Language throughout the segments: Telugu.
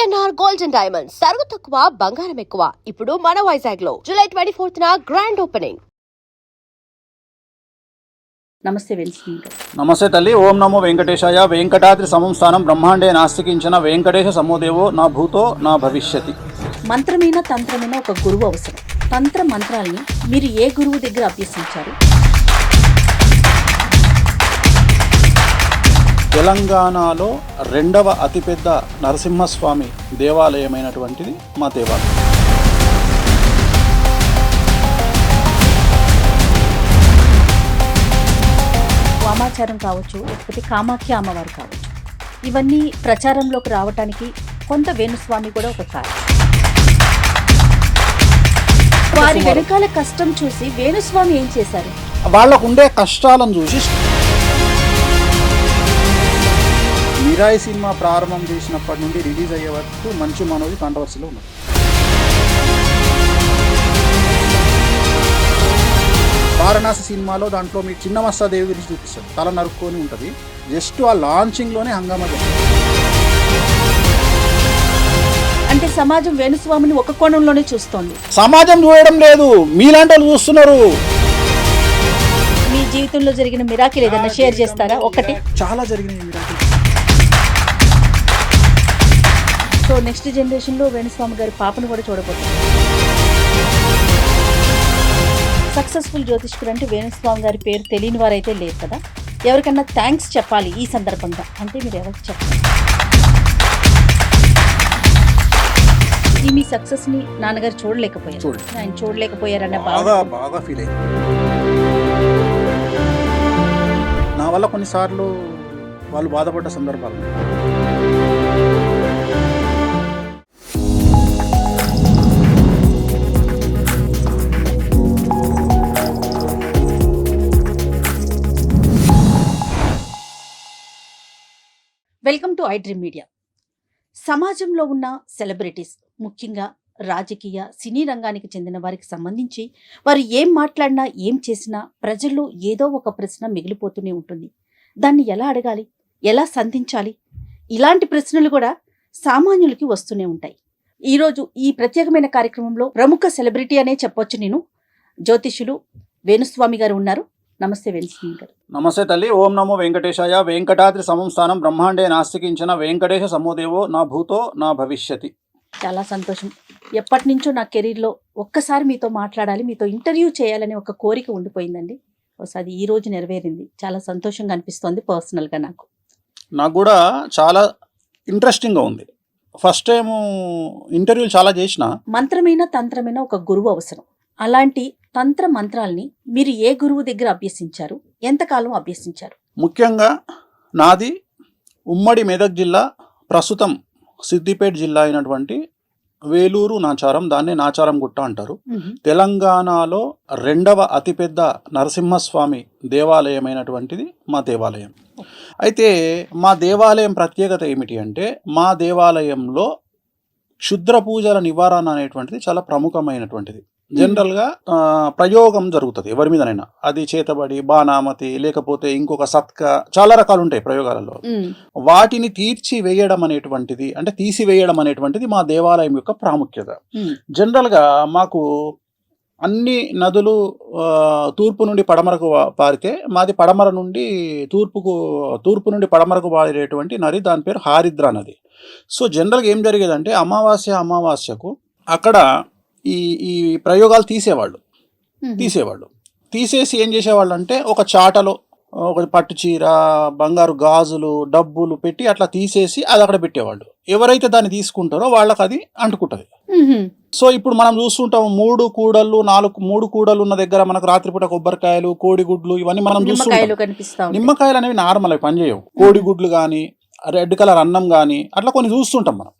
విఎన్ఆర్ గోల్డ్ అండ్ డైమండ్స్ తరుగు తక్కువ బంగారం ఎక్కువ. ఇప్పుడు మన వైజాగ్ లో జూలై 24న గ్రాండ్ ఓపెనింగ్. నమస్తే వెంకటేశ్వర గారు. నమస్తే తల్లి. ఓం నమో వెంకటేశాయ. వెంకటాద్రి సంస్థానం బ్రహ్మాండే నాస్తికించిన వెంకటేశ సమోదేవో నా భూతో నా భవిష్యతి. మంత్రమైన తంత్రమైన ఒక గురువు అవసరం. తంత్ర మంత్రాల్ని మీరు ఏ గురువు దగ్గర అభ్యసించారు? తెలంగాణలో రెండవ అతిపెద్ద నరసింహస్వామి దేవాలయమైనటువంటిది మా దేవాలయం. వామాచారం కావచ్చు, లేకపోతే కామాఖ్య అమ్మవారు కావచ్చు, ఇవన్నీ ప్రచారంలోకి రావటానికి కొంత వేణుస్వామి కూడా ఒక కారణం. వారి వెనకాల కష్టం చూసి వేణుస్వామి ఏం చేశారు? వాళ్ళకు ఉండే కష్టాలను చూసి మిరాయి సినిమా ప్రారంభం చేసినప్పటి నుండి రిలీజ్ అయ్యే వరకు మంచి మనోది కాంట్రవర్సీలో ఉన్నది. వారణాసి సినిమాలో దాంట్లో మీకు చిన్న మస్తాదేవి గురించి చూపిస్తారు. తల నరుక్కొని ఉంటుంది. జస్ట్ ఆ లాంచింగ్లోనే హంగామా జరిగింది. అంటే సమాజం వేణుస్వామిని ఒక కోణంలోనే చూస్తోంది. సమాజం చూడడం లేదు, మీలాంటి వాళ్ళు చూస్తున్నారు. మీ జీవితంలో జరిగిన మిరాకిల్ ఏదైనా షేర్ చేస్తారా? ఒకటి. చాలా జరిగినాయి మిరాకిల్. సో నెక్స్ట్ జనరేషన్లో వేణుస్వామి గారి పాపను కూడా చూడబోతున్నారు. సక్సెస్ఫుల్ జ్యోతిష్కుడు అంటే వేణుస్వామి గారి పేరు తెలియని వారైతే లేరు కదా. ఎవరికన్నా థ్యాంక్స్ చెప్పాలి ఈ సందర్భంగా అంటే మీరు ఎవరికి చెప్పాలి? ఈ మీ సక్సెస్ని నాన్నగారు చూడలేకపోయారు, ఆయన చూడలేకపోయారన్న బాగా ఫీల్ అయింది. నా వల్ల కొన్నిసార్లు వాళ్ళు బాధపడ్డ సందర్భాలు. Welcome to I dream media. సమాజంలో ఉన్న సెలబ్రిటీస్, ముఖ్యంగా రాజకీయ సినీ రంగానికి చెందిన వారికి సంబంధించి వారు ఏం మాట్లాడినా ఏం చేసినా ప్రజల్లో ఏదో ఒక ప్రశ్న మిగిలిపోతూనే ఉంటుంది. దాన్ని ఎలా అడగాలి, ఎలా సంధించాలి, ఇలాంటి ప్రశ్నలు కూడా సామాన్యులకి వస్తూనే ఉంటాయి. ఈరోజు ఈ ప్రత్యేకమైన కార్యక్రమంలో ప్రముఖ సెలబ్రిటీ అనే చెప్పొచ్చు నేను, జ్యోతిష్యులు వేణుస్వామి గారు ఉన్నారు. నమస్తే వేణుస్వామి గారు. నమస్తే తల్లి. ఓం నమో వెంకటేశాయ. వెంకటాద్రి సంస్థానం బ్రహ్మాండే నాస్తికించిన వెంకటేశ సమోదేవో నా భూతో నా భవిష్యతి. చాలా సంతోషం. ఎప్పటి నుంచో నా కెరీర్లో ఒక్కసారి మీతో మాట్లాడాలి, మీతో ఇంటర్వ్యూ చేయాలని ఒక కోరిక ఉండిపోయిందండి. అది ఈ రోజు నెరవేరింది. చాలా సంతోషంగా అనిపిస్తోంది పర్సనల్గా. నాకు కూడా చాలా ఇంట్రెస్టింగ్గా ఉంది. ఫస్ట్ టైం ఇంటర్వ్యూలు చాలా చేసిన. మంత్రమైన తంత్రమైన ఒక గురువు అవసరం. అలాంటి తంత్ర మంత్రాల్ని మీరు ఏ గురువు దగ్గర అభ్యసించారు, ఎంతకాలం అభ్యసించారు? ముఖ్యంగా నాది ఉమ్మడి మెదక్ జిల్లా, ప్రస్తుతం సిద్దిపేట జిల్లా అయినటువంటి వేలూరు నాచారం, దాన్ని నాచారం గుట్ట అంటారు. తెలంగాణలో రెండవ అతిపెద్ద నరసింహస్వామి దేవాలయమైనటువంటిది మా దేవాలయం. అయితే మా దేవాలయం ప్రత్యేకత ఏమిటి అంటే, మా దేవాలయంలో క్షుద్ర పూజల నివారణ అనేటువంటిది చాలా ప్రముఖమైనటువంటిది. జనరల్గా ప్రయోగం జరుగుతుంది ఎవరి మీదనైనా, అది చేతబడి, బాణామతి, లేకపోతే ఇంకొక సత్క, చాలా రకాలు ఉంటాయి ప్రయోగాలలో. వాటిని తీర్చివేయడం అనేటువంటిది, అంటే తీసివేయడం అనేటువంటిది మా దేవాలయం యొక్క ప్రాముఖ్యత. జనరల్గా మాకు అన్ని నదులు తూర్పు నుండి పడమరకు పారితే, మాది పడమర నుండి తూర్పు నుండి పడమరకు పారేటువంటి నది, దాని పేరు హారిద్రా నది. సో జనరల్గా ఏం జరిగేదంటే, అమావాస్యకు అక్కడ ఈ ప్రయోగాలు తీసేవాళ్ళు. తీసేసి ఏం చేసేవాళ్ళు అంటే, ఒక చాటలో ఒక పట్టు చీర, బంగారు గాజులు, డబ్బులు పెట్టి అట్లా తీసేసి అది అక్కడ పెట్టేవాళ్ళు. ఎవరైతే దాన్ని తీసుకుంటారో వాళ్ళకి అది అంటుకుంటుంది. సో ఇప్పుడు మనం చూస్తుంటాం, 3 కూడళ్ళు ఉన్న దగ్గర మనకు రాత్రిపూట కొబ్బరికాయలు, కోడిగుడ్లు, ఇవన్నీ మనం చూస్తుంటాం. నిమ్మకాయలు అనేవి నార్మల్, అవి పనిచేయవు. కోడిగుడ్లు కానీ, రెడ్ కలర్ అన్నం కానీ, అట్లా కొన్ని చూస్తుంటాం మనం.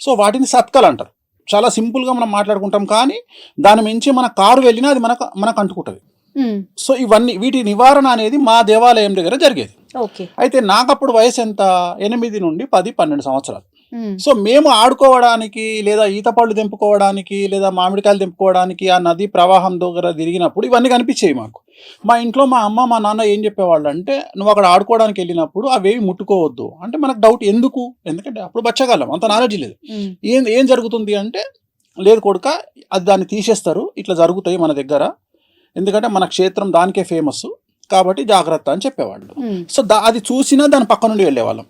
సో వాటిని సత్కలు అంటారు. చాలా సింపుల్గా మనం మాట్లాడుకుంటాం, కానీ దాని మించి మన కారు వెళ్ళినా అది మనకు అంటుకుంటుంది. సో వీటి నివారణ అనేది మా దేవాలయం దగ్గర జరిగేది. అయితే నాకు అప్పుడు వయసు ఎంత, 8 నుండి 10-12 సంవత్సరాలు. సో మేము ఆడుకోవడానికి లేదా ఈత పళ్ళు తెంపుకోవడానికి లేదా మామిడికాయలు తెంపుకోవడానికి ఆ నది ప్రవాహం దగ్గర తిరిగినప్పుడు ఇవన్నీ కనిపించేవి మాకు. మా ఇంట్లో మా అమ్మ మా నాన్న ఏం చెప్పేవాళ్ళు అంటే, నువ్వు అక్కడ ఆడుకోవడానికి వెళ్ళినప్పుడు అవేవి ముట్టుకోవద్దు అంటే. మనకు డౌట్ ఎందుకు, ఎందుకంటే అప్పుడు బచ్చగాళ్ళం, అంత నాలెడ్జ్ లేదు. ఏం జరుగుతుంది అంటే, లేదు కొడుక అది దాన్ని తీసేస్తారు, ఇట్లా జరుగుతాయి మన దగ్గర, ఎందుకంటే మన క్షేత్రం దానికే ఫేమస్ కాబట్టి జాగ్రత్త అని చెప్పేవాళ్ళు. సో అది చూసినా దాని పక్క నుండి వెళ్ళేవాళ్ళం.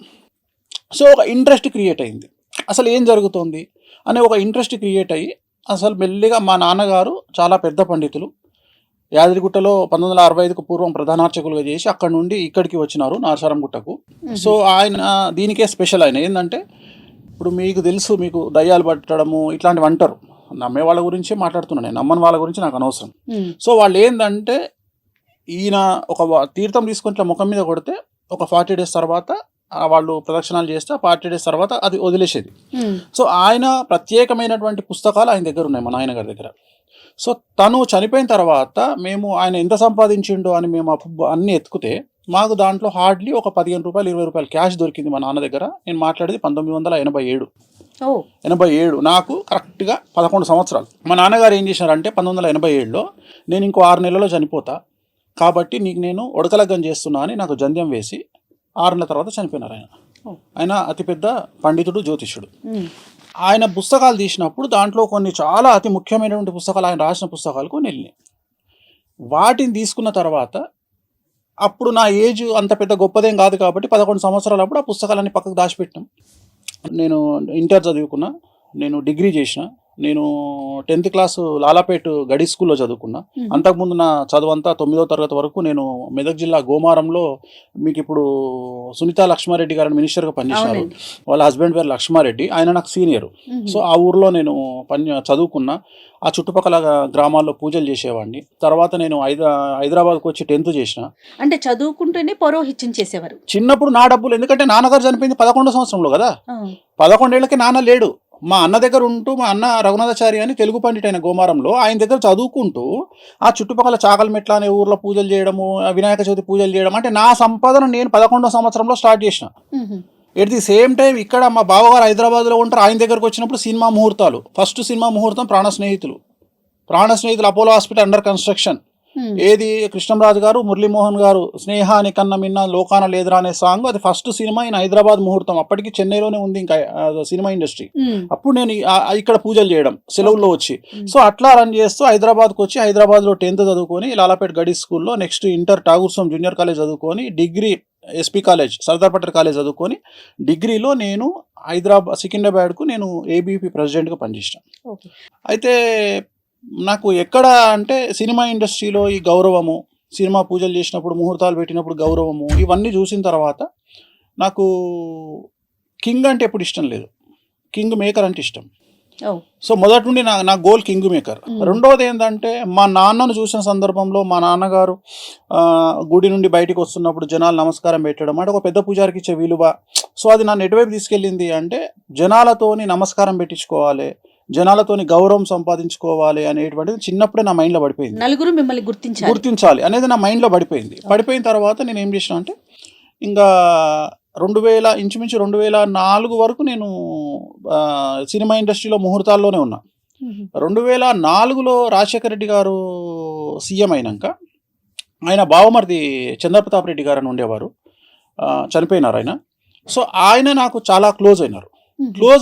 సో ఒక ఇంట్రెస్ట్ క్రియేట్ అయింది, అసలు ఏం జరుగుతుంది అనే ఒక ఇంట్రెస్ట్ క్రియేట్ అయ్యి అసలు మెల్లిగా మా నాన్నగారు చాలా పెద్ద పండితులు, యాదగిరిగుట్టలో 1965కు పూర్వం ప్రధానార్చకులుగా చేసి అక్కడ నుండి ఇక్కడికి వచ్చినారు నాచారం గుట్టకు. సో ఆయన దీనికే స్పెషల్. ఆయన ఏంటంటే, ఇప్పుడు మీకు తెలుసు, మీకు దయ్యాలు పట్టడము ఇట్లాంటివి అంటారు, నమ్మే వాళ్ళ గురించే మాట్లాడుతున్నాను నేను, నమ్మని వాళ్ళ గురించి నాకు అనవసరం. సో వాళ్ళు ఏంటంటే, ఈయన ఒక తీర్థం తీసుకొని ఇట్లా ముఖం మీద కొడితే ఒక 40 days తర్వాత వాళ్ళు ప్రదక్షిణాలు చేస్తే 40 days తర్వాత అది వదిలేసేది. సో ఆయన ప్రత్యేకమైనటువంటి పుస్తకాలు ఆయన దగ్గర ఉన్నాయి, మా నాయనగారి దగ్గర. సో తను చనిపోయిన తర్వాత మేము ఆయన ఎంత సంపాదించిండో అని మేము అన్నీ ఎత్తుకుతే మాకు దాంట్లో హార్డ్లీ ఒక 15 రూపాయలు 20 రూపాయలు క్యాష్ దొరికింది మా నాన్న దగ్గర. నేను మాట్లాడేది 1987. నాకు కరెక్ట్గా 11 సంవత్సరాలు. మా నాన్నగారు ఏం చేశారంటే, 1987లో నేను ఇంకో 6 నెలల్లో చనిపోతా కాబట్టి నీకు నేను ఉడకలగ్గం చేస్తున్నా అని నాకు జంధ్యం వేసి 6 నెలల తర్వాత చనిపోయినారు ఆయన. ఆయన అతిపెద్ద పండితుడు, జ్యోతిష్యుడు. ఆయన పుస్తకాలు తీసినప్పుడు దాంట్లో కొన్ని చాలా అతి ముఖ్యమైనటువంటి పుస్తకాలు, ఆయన రాసిన పుస్తకాలు కొన్ని వెళ్ళినాయి. వాటిని తీసుకున్న తర్వాత అప్పుడు నా ఏజ్ అంత పెద్ద గొప్పదేం కాదు కాబట్టి 11 సంవత్సరాలు అప్పుడు ఆ పుస్తకాలన్నీ పక్కకు దాచిపెట్టాం. నేను ఇంటర్ చదువుకున్నా, నేను డిగ్రీ చేసిన, నేను 10th క్లాస్ లాలాపేట్ గడి స్కూల్లో చదువుకున్నా. అంతకుముందు నా చదువంతా 9వ తరగతి వరకు నేను మెదక్ జిల్లా గోమారంలో, మీకు ఇప్పుడు సునీత లక్ష్మారెడ్డి గారిని మినిస్టర్గా పనిచేశారు, వాళ్ళ హస్బెండ్ పేరు లక్ష్మారెడ్డి, ఆయన నాకు సీనియర్. సో ఆ ఊర్లో నేను చదువుకున్నా. ఆ చుట్టుపక్కల గ్రామాల్లో పూజలు చేసేవాడిని. తర్వాత నేను హైదరాబాద్కి వచ్చి 10th చేసిన. అంటే చదువుకుంటూనే పౌరోహిత్యం చేసేవారు చిన్నప్పుడు. నా డబ్బులు, ఎందుకంటే నాన్నగారు చనిపోయింది 11వ సంవత్సరంలో కదా, 11 ఏళ్ళకి నాన్న లేడు. మా అన్న దగ్గర ఉంటూ, మా అన్న రఘునాథాచారి అని తెలుగు పండిట్ అయిన గోమారంలో, ఆయన దగ్గర చదువుకుంటూ ఆ చుట్టుపక్కల చాకల్మెట్ల అనే ఊర్లో పూజలు చేయడము, వినాయక చవితి పూజలు చేయడం, అంటే నా సంపాదన నేను 11వ సంవత్సరంలో స్టార్ట్ చేసిన. ఎట్ ది సేమ్ టైం ఇక్కడ మా బావగారు హైదరాబాద్లో ఉంటారు, ఆయన దగ్గరకు వచ్చినప్పుడు సినిమా ముహూర్తాలు. ఫస్ట్ సినిమా ముహూర్తం ప్రాణ స్నేహితులు అపోలో హాస్పిటల్ అండర్ కన్స్ట్రక్షన్. ఏది కృష్ణంరాజు గారు, మురళీమోహన్ గారు స్నేహాని కన్న మిన్న లోకాన లేదురా అనే సాంగ్, అది ఫస్ట్ సినిమా ఇన్ హైదరాబాద్ ముహూర్తం. అప్పటికి చెన్నైలోనే ఉంది ఇంకా సినిమా ఇండస్ట్రీ. అప్పుడు నేను ఇక్కడ పూజలు చేయడం సెలవుల్లో వచ్చి, సో అట్లా రన్ చేస్తూ హైదరాబాద్కి వచ్చి హైదరాబాద్లో 10th చదువుకొని లాలాపేట్ గడి స్కూల్లో, next inter Tagore junior college చదువుకొని, degree SP college Sardar Patel college చదువుకొని, డిగ్రీలో నేను సికింద్రాబాద్కు నేను ఏబీపీ ప్రెసిడెంట్గా పనిచేసాను. అయితే నాకు ఎక్కడ అంటే సినిమా ఇండస్ట్రీలో ఈ గౌరవము, సినిమా పూజలు చేసినప్పుడు ముహూర్తాలు పెట్టినప్పుడు గౌరవము, ఇవన్నీ చూసిన తర్వాత నాకు కింగ్ అంటే ఎప్పుడు ఇష్టం లేదు, కింగ్ మేకర్ అంటే ఇష్టం. సో మొదటి నుండి నా గోల్ కింగ్ మేకర్. రెండవది ఏంటంటే, మా నాన్నను చూసిన సందర్భంలో మా నాన్నగారు గుడి నుండి బయటికి వస్తున్నప్పుడు జనాలు నమస్కారం పెట్టడం అంటే ఒక పెద్ద పూజారికి ఇచ్చే విలువ. సో అది నన్ను ఎటువైపు తీసుకెళ్ళింది అంటే, జనాలతోని నమస్కారం పెట్టించుకోవాలి, జనాలతోని గౌరవం సంపాదించుకోవాలి అనేటువంటిది చిన్నప్పుడే నా మైండ్లో పడిపోయింది. నలుగురు మిమ్మల్ని గుర్తించాలి అనేది నా మైండ్లో పడిపోయిన తర్వాత నేను ఏం చేసిన అంటే, ఇంకా ఇంచుమించు 2004 వరకు నేను సినిమా ఇండస్ట్రీలో ముహూర్తాల్లోనే ఉన్నా. 2004లో రాజశేఖర రెడ్డి గారు సీఎం అయినాక ఆయన బావమరిది చంద్రప్రతాప్ రెడ్డి గారు అని ఉండేవారు, చనిపోయినారు ఆయన. సో ఆయన నాకు చాలా క్లోజ్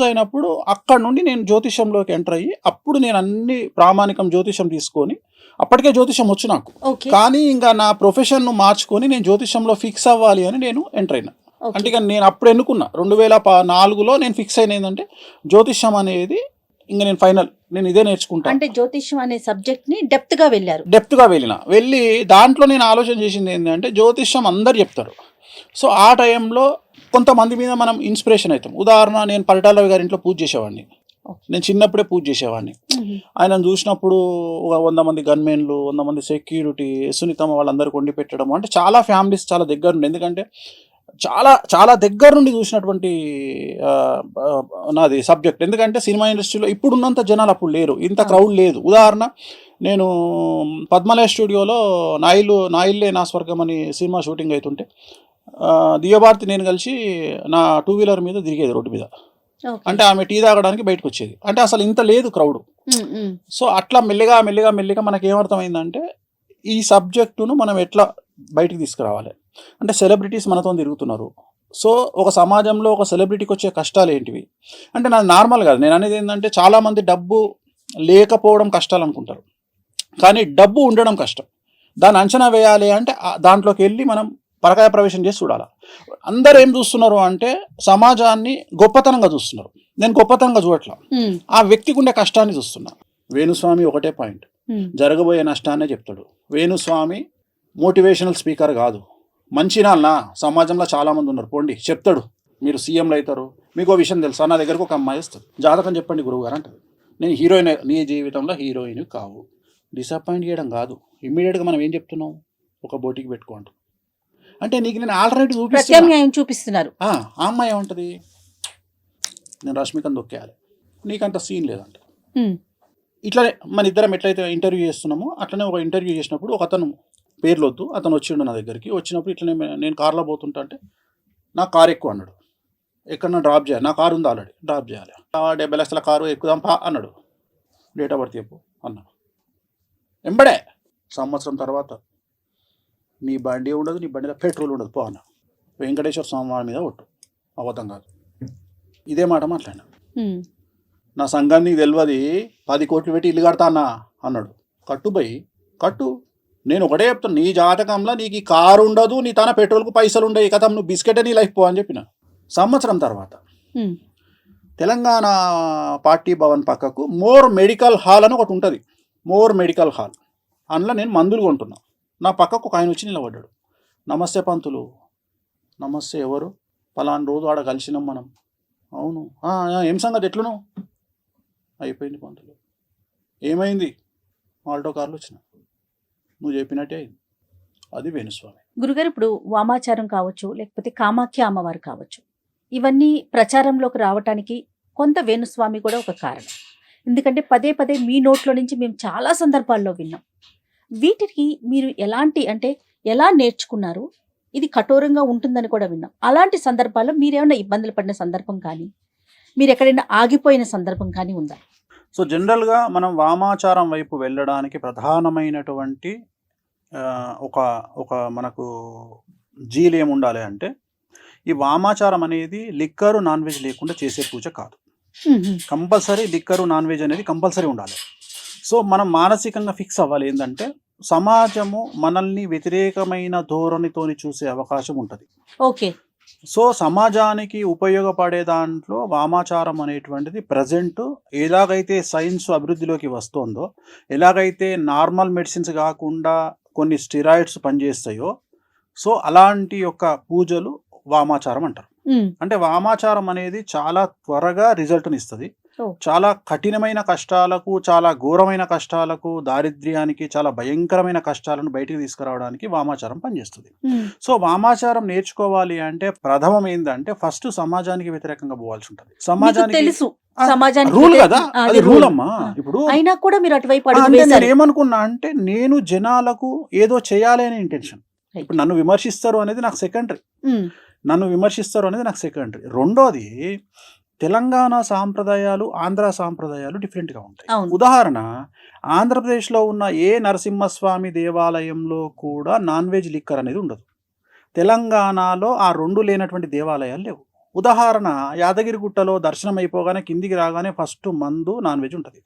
అయినప్పుడు అక్కడ నుండి నేను జ్యోతిష్యంలోకి ఎంటర్ అయ్యి, అప్పుడు నేను అన్ని ప్రామాణికం జ్యోతిష్యం తీసుకొని, అప్పటికే జ్యోతిష్యం వచ్చు నాకు, కానీ ఇంకా నా ప్రొఫెషన్ను మార్చుకొని నేను జ్యోతిష్యంలో ఫిక్స్ అవ్వాలి అని నేను ఎంటర్ అయినా. అంటే ఇక నేను అప్పుడు ఎన్నుకున్నా 2004లో నేను ఫిక్స్ అయిన ఏంటంటే, జ్యోతిష్యం అనేది ఇంకా నేను ఫైనల్, నేను ఇదే నేర్చుకుంటాను. అంటే జ్యోతిష్యం అనే సబ్జెక్ట్ ని డెప్త్ గా వెళ్ళి దాంట్లో నేను ఆలోచన చేసింది ఏంటంటే, జ్యోతిష్యం అందరు చెప్తారు. సో ఆ టైంలో కొంతమంది మీద మనం ఇన్స్పిరేషన్ అవుతాం. ఉదాహరణ, నేను పరిటాల గారి ఇంట్లో పూజ చేసేవాడిని, నేను చిన్నప్పుడే పూజ చేసేవాడిని. ఆయనను చూసినప్పుడు ఒక 100 మంది గన్మెన్లు, 100 మంది సెక్యూరిటీ, సునీతమ్మ వాళ్ళందరికీ వండి పెట్టడం, అంటే చాలా ఫ్యామిలీస్ చాలా దగ్గర నుండి, ఎందుకంటే చాలా చాలా దగ్గర నుండి చూసినటువంటి నాది సబ్జెక్ట్. ఎందుకంటే సినిమా ఇండస్ట్రీలో ఇప్పుడున్నంత జనాలు అప్పుడు లేరు, ఇంత క్రౌడ్ లేదు. ఉదాహరణ, నేను పద్మలయ స్టూడియోలో నా ఇల్లే నా స్వర్గం అని సినిమా షూటింగ్ అవుతుంటే దివ్యభారతి నేను కలిసి నా 2 వీలర్ మీద తిరిగేది రోడ్డు మీద. ఓకే. అంటే ఆమె టీ తాగడానికి బయటకు వచ్చేది. అంటే అసలు ఇంత లేదు క్రౌడ్. సో అట్లా మెల్లిగా మెల్లిగా మెల్లిగా మనకి ఏమర్థమైందంటే ఈ సబ్జెక్టును మనం ఎట్లా బయటికి తీసుకురావాలి అంటే సెలబ్రిటీస్ మనతో తిరుగుతున్నారు. సో ఒక సమాజంలో ఒక సెలబ్రిటీకి వచ్చే కష్టాలు ఏంటివి అంటే నాది నార్మల్ కాదు. నేను అనేది ఏంటంటే చాలామంది డబ్బు లేకపోవడం కష్టాలు అనుకుంటారు, కానీ డబ్బు ఉండడం కష్టం. దాన్ని అంచనా వేయాలి అంటే దాంట్లోకి వెళ్ళి మనం పరకాయ ప్రవేశం చేసి చూడాలి. అందరు ఏం చూస్తున్నారు అంటే సమాజాన్ని గొప్పతనంగా చూస్తున్నారు. నేను గొప్పతనంగా చూడట్లా, ఆ వ్యక్తికి ఉండే కష్టాన్ని చూస్తున్నా. వేణుస్వామి ఒకటే పాయింట్, జరగబోయే నష్టాన్నే చెప్తాడు. వేణుస్వామి మోటివేషనల్ స్పీకర్ కాదు. మంచి నాన్న సమాజంలో చాలామంది ఉన్నారు, పోండి చెప్తాడు, మీరు సీఎంలు అవుతారు. మీకు ఓ విషయం తెలుసా, నా దగ్గరకు ఒక అమ్మాయి వస్తుంది, జాతకం చెప్పండి గురువు గారు అంటారు. నేను హీరోయిన్, నీ జీవితంలో హీరోయిన్ కావు. డిసప్పాయింట్ చేయడం కాదు, ఇమ్మీడియట్గా మనం ఏం చెప్తున్నాం, ఒక బోటికి పెట్టుకోండి అంటే నీకు నేను ఆల్టర్నేటివ్ చూపిస్తున్నారు. ఆ అమ్మాయి ఏమంటుంది, నేను రష్మికను దొక్కేయాలి, నీకంత సీన్ లేదంట. ఇట్లనే మన ఇద్దరం ఎట్లయితే ఇంటర్వ్యూ చేస్తున్నామో అట్లనే ఒక ఇంటర్వ్యూ చేసినప్పుడు ఒక అతను, పేర్లు వద్దు, అతను వచ్చిండు నా దగ్గరికి. వచ్చినప్పుడు ఇట్లనే నేను కార్లో పోతుంటా అంటే నా కారు ఎక్కువ అన్నాడు. ఎక్కడన్నా డ్రాప్ చేయాలి, నా కారు ఉంది ఆల్రెడీ, డ్రాప్ చేయాలి. 70 లక్షల కారు ఎక్కుదాం పా అన్నాడు. డేట్ ఆఫ్ బర్త్ చెప్పు అన్నా. ఎంబడే సంవత్సరం తర్వాత నీ బండి ఉండదు, నీ బండిలో పెట్రోల్ ఉండదు పో అన్న. వెంకటేశ్వర స్వామి మీద ఒట్టు, అబద్ధం కాదు. ఇదే మాట మాట్లాడినా. నా సంఘాన్ని తెలియదు, 10 కోట్లు పెట్టి ఇల్లు కడతా అన్నా అన్నాడు. కట్టు పోయి కట్టు. నేను ఒకటే చెప్తాను, నీ జాతకంలో నీకు ఈ కారు ఉండదు, నీ తన పెట్రోల్కు పైసలు ఉండవు, కథ నువ్వు బిస్కెటే నీ లైఫ్ పో అని చెప్పిన. సంవత్సరం తర్వాత తెలంగాణ పార్టీ భవన్ పక్కకు మోర్ మెడికల్ హాల్ అని ఒకటి ఉంటుంది. మోర్ మెడికల్ హాల్, అందులో నేను మందులు కొంటున్నా. నా పక్కకు ఒక ఆయన వచ్చి నిలబడ్డాడు. నమస్తే పంతులు. నమస్తే, ఎవరు? పలానా రోజు ఆడ కలిసినాం మనం. అవును, ఏం సంగతి, ఎట్లను? అయిపోయింది పంతులు. ఏమైంది? ఆల్టో కార్లు వచ్చినా, నువ్వు చెప్పినట్టే అయింది. అది వేణుస్వామి. గురుగారు, ఇప్పుడు వామాచారం కావచ్చు, లేకపోతే కామాఖ్య అమ్మవారు కావచ్చు, ఇవన్నీ ప్రచారంలోకి రావటానికి కొంత వేణుస్వామి కూడా ఒక కారణం. ఎందుకంటే పదే పదే మీ నోట్లో నుంచి మేము చాలా సందర్భాల్లో విన్నాం. వీటికి మీరు ఎలా నేర్చుకున్నారు? ఇది కఠోరంగా ఉంటుందని కూడా విన్నాం. అలాంటి సందర్భాల్లో మీరేమైనా ఇబ్బందులు పడిన సందర్భం కానీ, మీరు ఎక్కడైనా ఆగిపోయిన సందర్భం కానీ ఉందా? సో జనరల్గా మనం వామాచారం వైపు వెళ్ళడానికి ప్రధానమైనటువంటి ఒక మనకు జీలు ఏముండాలి అంటే, ఈ వామాచారం అనేది లిక్కరు నాన్ వెజ్ లేకుండా చేసే పూజ కాదు. కంపల్సరీ లిక్కరు నాన్ వెజ్ అనేది కంపల్సరీ ఉండాలి. సో మనం మానసికంగా ఫిక్స్ అవ్వాలి ఏంటంటే, సమాజము మనల్ని వ్యతిరేకమైన ధోరణితోని చూసే అవకాశం ఉంటుంది. ఓకే. సో సమాజానికి ఉపయోగపడే దాంట్లో వామాచారం అనేటువంటిది ప్రజెంట్ ఎలాగైతే సైన్స్ అభివృద్ధిలోకి వస్తుందో, ఎలాగైతే నార్మల్ మెడిసిన్స్ కాకుండా కొన్ని స్టిరాయిడ్స్ పనిచేస్తాయో, సో అలాంటి యొక్క పూజలు వామాచారం అంటారు. అంటే వామాచారం అనేది చాలా త్వరగా రిజల్ట్ని ఇస్తుంది. చాలా కఠినమైన కష్టాలకు, చాలా ఘోరమైన కష్టాలకు, దారిద్ర్యానికి, చాలా భయంకరమైన కష్టాలను బయటికి తీసుకురావడానికి వామాచారం పనిచేస్తుంది. సో వామాచారం నేర్చుకోవాలి అంటే ప్రథమం ఏంటంటే, ఫస్ట్ సమాజానికి వ్యతిరేకంగా పోవాల్సి ఉంటుంది. సమాజానికి రూల్ కదా, అది రూల్ అమ్మా. ఇప్పుడు అయినా కూడా మీరు అటువైపు నేను ఏమనుకున్నా అంటే, నేను జనాలకు ఏదో చేయాలి అనే ఇంటెన్షన్. ఇప్పుడు నన్ను విమర్శిస్తారు అనేది నాకు సెకండరీ. రెండోది, తెలంగాణ సాంప్రదాయాలు, ఆంధ్ర సాంప్రదాయాలు డిఫరెంట్గా ఉంటాయి. ఉదాహరణ, ఆంధ్రప్రదేశ్లో ఉన్న ఏ నరసింహస్వామి దేవాలయంలో కూడా నాన్ వెజ్ లిక్కర్ అనేది ఉండదు. తెలంగాణలో ఆ రెండు లేనటువంటి దేవాలయాలు లేవు. ఉదాహరణ, యాదగిరిగుట్టలో దర్శనం అయిపోగానే కిందికి రాగానే ఫస్ట్ మందు నాన్ వెజ్ ఉంటుంది.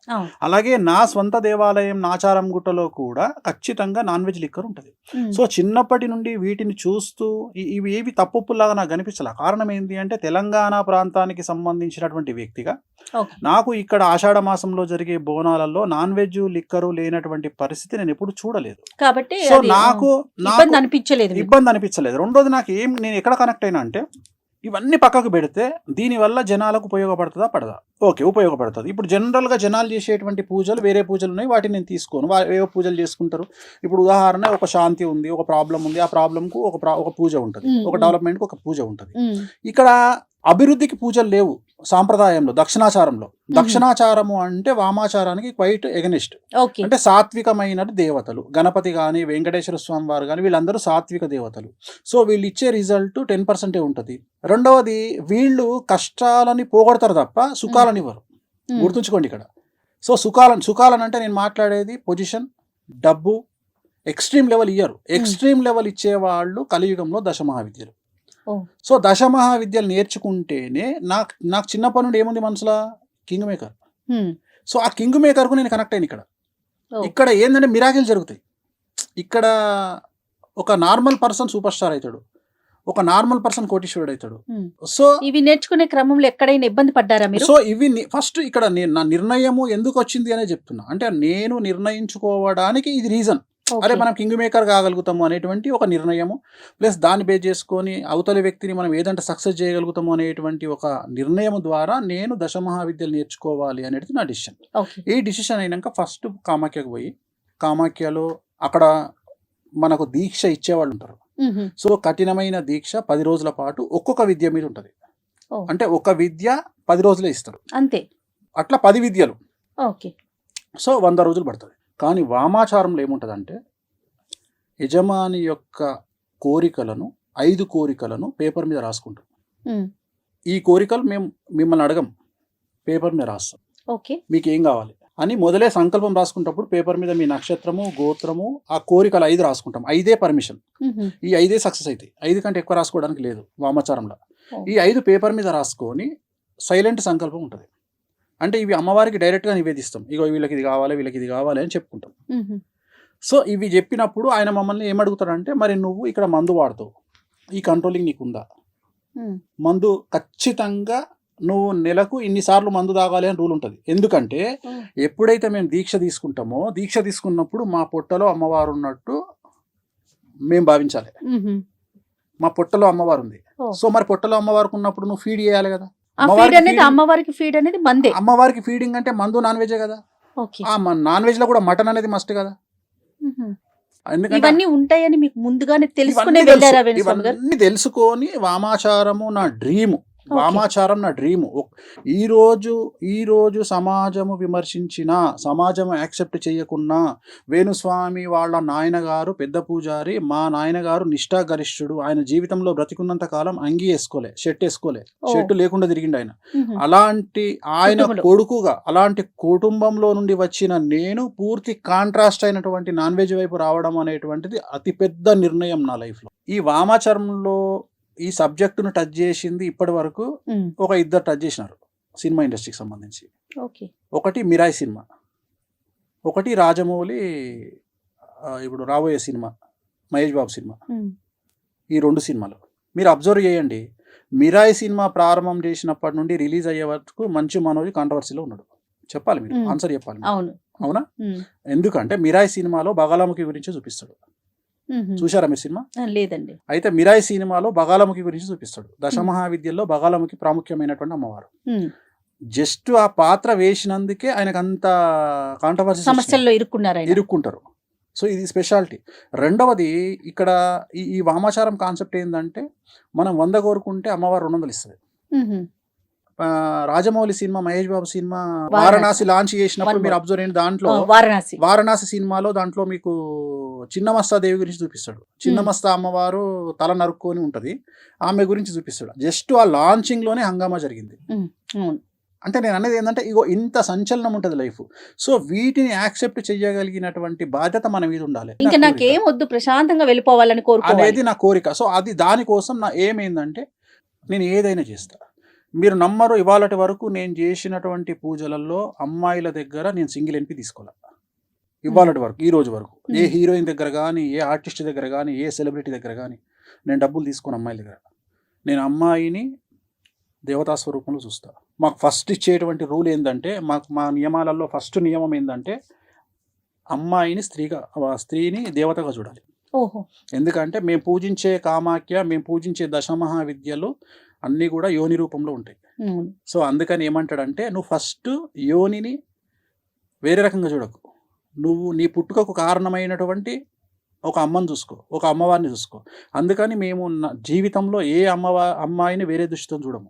అలాగే నా స్వంత దేవాలయం నాచారం గుట్టలో కూడా ఖచ్చితంగా నాన్ వెజ్ లిక్కర్ ఉంటుంది. సో చిన్నప్పటి నుండి వీటిని చూస్తూ ఇవి ఏవి తప్పులాగా నాకు కనిపించాల. కారణం ఏంటి అంటే, తెలంగాణ ప్రాంతానికి సంబంధించినటువంటి వ్యక్తిగా నాకు ఇక్కడ ఆషాఢ మాసంలో జరిగే బోనాలలో నాన్ వెజ్ లిక్కరు లేనటువంటి పరిస్థితి నేను ఎప్పుడు చూడలేదు. కాబట్టి సో నాకు ఇబ్బంది అనిపించలేదు. రెండోది, నేను ఎక్కడ కనెక్ట్ అయినా అంటే, ఇవన్నీ పక్కకు పెడితే దీనివల్ల జనాలకు ఉపయోగపడుతుందా పడదా? ఓకే, ఉపయోగపడుతుంది. ఇప్పుడు జనరల్గా జనాలు చేసేటువంటి పూజలు వేరే పూజలు ఉన్నాయి, వాటిని నేను తీసుకోను. ఏవో పూజలు చేసుకుంటారు. ఇప్పుడు ఉదాహరణ, ఒక శాంతి ఉంది, ఒక ప్రాబ్లం ఉంది, ఆ ప్రాబ్లంకు ఒక పూజ ఉంటుంది, ఒక డెవలప్మెంట్కి ఒక పూజ ఉంటుంది. ఇక్కడ అభివృద్ధికి పూజలు లేవు సాంప్రదాయంలో, దక్షిణాచారంలో. దక్షిణాచారము అంటే వామాచారానికి క్వైట్ ఎగనిస్ట్. ఓకే. అంటే సాత్వికమైన దేవతలు, గణపతి కానీ వెంకటేశ్వర స్వామి వారు కానీ వీళ్ళందరూ సాత్విక దేవతలు. సో వీళ్ళు ఇచ్చే రిజల్ట్ 10% ఉంటుంది. రెండవది, వీళ్ళు కష్టాలని పోగొడతారు తప్ప సుఖాలని ఇవ్వరు. గుర్తుంచుకోండి ఇక్కడ. సో సుఖాలను అంటే నేను మాట్లాడేది పొజిషన్, డబ్బు, ఎక్స్ట్రీమ్ లెవెల్ ఇయ్యరు. ఎక్స్ట్రీమ్ లెవెల్ ఇచ్చేవాళ్ళు కలియుగంలో దశమహావిద్యలు. సో దశమహావిద్యలు నేర్చుకుంటేనే నాకు చిన్నప్పటి నుండి ఏముంది మనసులో, కింగ్ మేకర్. సో ఆ కింగ్ మేకర్కు నేను కనెక్ట్ అయ్యాను. ఇక్కడ ఏంటంటే మిరాకిల్ జరుగుతాయి. ఇక్కడ ఒక నార్మల్ పర్సన్ సూపర్ స్టార్ అవుతాడు, ఒక నార్మల్ పర్సన్ కోటీశ్వరుడు అవుతాడు. సో ఇవి నేర్చుకునే క్రమంలో ఎక్కడైనా ఇబ్బంది పడ్డారా మీరు? సో ఇవి ఫస్ట్ ఇక్కడ నా నిర్ణయము ఎందుకు వచ్చింది అనే చెప్తున్నా. అంటే నేను నిర్ణయించుకోవడానికి ఇది రీజన్. అరే మనం కింగ్ మేకర్ కాగలుగుతాము అనేటువంటి ఒక నిర్ణయము, ప్లస్ దాన్ని బేస్ చేసుకొని అవతలి వ్యక్తిని మనం ఏదంటే సక్సెస్ చేయగలుగుతాము అనేటువంటి ఒక నిర్ణయం ద్వారా నేను దశమహావిద్యలు నేర్చుకోవాలి అనేది నా డిసిషన్. ఈ డిసిషన్ అయినాక ఫస్ట్ కామాఖ్యకు పోయి, కామాఖ్యలో అక్కడ మనకు దీక్ష ఇచ్చేవాళ్ళు ఉంటారు. సో కఠినమైన దీక్ష 10 రోజుల పాటు ఒక్కొక్క విద్య మీద ఉంటుంది. అంటే ఒక విద్య 10 రోజులే ఇస్తారు అంతే. అట్లా 10 విద్యలు. ఓకే. సో 100 రోజులు పడుతుంది. కానీ వామాచారంలో ఏముంటుందంటే యజమాని యొక్క కోరికలను 5 కోరికలను పేపర్ మీద రాసుకుంటాం. ఈ కోరికలు మేము మిమ్మల్ని అడగం, పేపర్ మీద రాస్తాం. ఓకే. మీకు ఏం కావాలి అని మొదలే సంకల్పం రాసుకుంటప్పుడు పేపర్ మీద మీ నక్షత్రము, గోత్రము, ఆ కోరికలు 5 రాసుకుంటాం. 5 పర్మిషన్. ఈ 5 సక్సెస్ అవుతాయి. 5 కంటే ఎక్కువ రాసుకోవడానికి లేదు వామాచారంలో. ఈ 5 పేపర్ మీద రాసుకొని సైలెంట్ సంకల్పం ఉంటుంది. అంటే ఇవి అమ్మవారికి డైరెక్ట్గా నివేదిస్తాం. ఇగో వీళ్ళకి ఇది కావాలి, వీళ్ళకి ఇది కావాలి అని చెప్పుకుంటాం. సో ఇవి చెప్పినప్పుడు ఆయన మమ్మల్ని ఏమడుగుతాడంటే, మరి నువ్వు ఇక్కడ మందు వాడుతావు, ఈ కంట్రోలింగ్ నీకుందా? మందు ఖచ్చితంగా నువ్వు నెలకు ఇన్నిసార్లు మందు తాగాలి అని రూల్ ఉంటుంది. ఎందుకంటే ఎప్పుడైతే మేము దీక్ష తీసుకుంటామో, దీక్ష తీసుకున్నప్పుడు మా పొట్టలో అమ్మవారు ఉన్నట్టు మేము భావించాలి. మా పొట్టలో అమ్మవారు ఉంది. సో మరి పొట్టలో అమ్మవారికి ఉన్నప్పుడు నువ్వు ఫీడ్ చేయాలి కదా. అమ్మవారికి ఫీడ్ అనేది మందే. అమ్మవారికి ఫీడింగ్ అంటే మందు నాన్ వెజ్ కదా. ఆ నాన్ వెజ్ లో కూడా మటన్ అనేది మస్ట్ కదా. ఇవన్నీ ఉంటాయని మీకు ముందుగానే ఇవన్నీ తెలుసుకొని వామాచారము నా డ్రీము. వామాచారం నా డ్రీము. ఈ రోజు సమాజము విమర్శించిన, సమాజము యాక్సెప్ట్ చేయకున్నా, వేణుస్వామి వాళ్ళ నాయనగారు పెద్ద పూజారి, మా నాయనగారు నిష్ఠాగరిష్ఠుడు. ఆయన జీవితంలో బ్రతికున్నంత కాలం అంగి వేసుకోలే, షర్ట్ వేసుకోలే, షర్ట్ లేకుండా తిరిగిండు ఆయన. అలాంటి ఆయన కొడుకుగా, అలాంటి కుటుంబంలో నుండి వచ్చిన నేను పూర్తి కాంట్రాస్ట్ అయినటువంటి నాన్ వెజ్ వైపు రావడం అనేటువంటిది అతిపెద్ద నిర్ణయం నా లైఫ్లో. ఈ వామాచారంలో ఈ సబ్జెక్టును టచ్ చేసింది ఇప్పటి వరకు ఒక 2 టచ్ చేసినారు సినిమా ఇండస్ట్రీకి సంబంధించి. ఒకటి మిరాయి సినిమా, ఒకటి రాజమౌళి ఇప్పుడు రాబోయే సినిమా మహేష్ బాబు సినిమా. ఈ 2 సినిమాలు మీరు అబ్జర్వ్ చేయండి. మిరాయి సినిమా ప్రారంభం చేసినప్పటి నుండి రిలీజ్ అయ్యే వరకు మంచు మనోజ్ కాంట్రవర్సీలో ఉన్నాడు. చెప్పాలి, మీరు ఆన్సర్ చెప్పాలి. అవునా? ఎందుకంటే మిరాయి సినిమాలో బగాలాముఖి గురించి చూపిస్తాడు. చూశారా మీరు సినిమా? లేదండి. అయితే మిరాయి సినిమాలో బగాలాముఖి గురించి చూపిస్తాడు. దశమహావిద్యల్లో బగాలాముఖి ప్రాముఖ్యమైనటువంటి అమ్మవారు. జస్ట్ ఆ పాత్ర వేసినందుకే ఆయనకు అంత కాంట్రవర్సీ, సమస్యల్లో ఇరుక్కుంటారు. సో ఇది స్పెషాలిటీ. రెండవది, ఇక్కడ ఈ వామాచారం కాన్సెప్ట్ ఏంటంటే, మనం 100 కోరుకుంటే అమ్మవారు 200 ఇస్తుంది. Rajamouli cinema, Mahesh Babu cinema Varanasi launch చేసినప్పుడు మీరు అబ్జర్వ్ అయిన దాంట్లో వారణాసి సినిమాలో దాంట్లో మీకు చిన్నమస్తా దేవి గురించి చూపిస్తాడు. చిన్నమస్తా అమ్మవారు తల నరుక్కొని ఉంటది, ఆమె గురించి చూపిస్తాడు. జస్ట్ ఆ లాంచింగ్ లోనే హంగామా జరిగింది. అంటే నేను అనేది ఏంటంటే, ఇగో ఇంత సంచలనం ఉంటుంది లైఫ్. సో వీటిని యాక్సెప్ట్ చేయగలిగినటువంటి బాధ్యత మన మీద ఉండాలి. ఇంకా నాకేం వద్దు, ప్రశాంతంగా వెళ్ళిపోవాలని అనేది నా కోరిక. సో అది దానికోసం నా ఏమైందంటే, నేను ఏదైనా చేస్తా. మీరు నమ్మరు, ఇవాళటి వరకు నేను చేసినటువంటి పూజలలో అమ్మాయిల దగ్గర నేను సింగిల్ ఎంపీ తీసుకోవాలి. ఇవాళటి వరకు, ఈ రోజు వరకు ఏ హీరోయిన్ దగ్గర కానీ, ఏ ఆర్టిస్ట్ దగ్గర కానీ, ఏ సెలబ్రిటీ దగ్గర కానీ నేను డబ్బులు తీసుకోను అమ్మాయిల దగ్గర. నేను అమ్మాయిని దేవతా స్వరూపంలో చూస్తా. మాకు ఫస్ట్ ఇచ్చేటువంటి రూల్ ఏంటంటే, మా నియమాలలో ఫస్ట్ నియమం ఏంటంటే, అమ్మాయిని స్త్రీని దేవతగా చూడాలి. ఎందుకంటే మేము పూజించే కామాఖ్య, మేము పూజించే దశమహావిద్యలు అన్నీ కూడా యోని రూపంలో ఉంటాయి. సో అందుకని ఏమంటాడంటే, నువ్వు ఫస్ట్ యోనిని వేరే రకంగా చూడకు, నువ్వు నీ పుట్టుకకు కారణమైనటువంటి ఒక అమ్మని చూసుకో, ఒక అమ్మవారిని చూసుకో. అందుకని మేము జీవితంలో ఏ అమ్మాయిని వేరే దృష్టితో చూడము.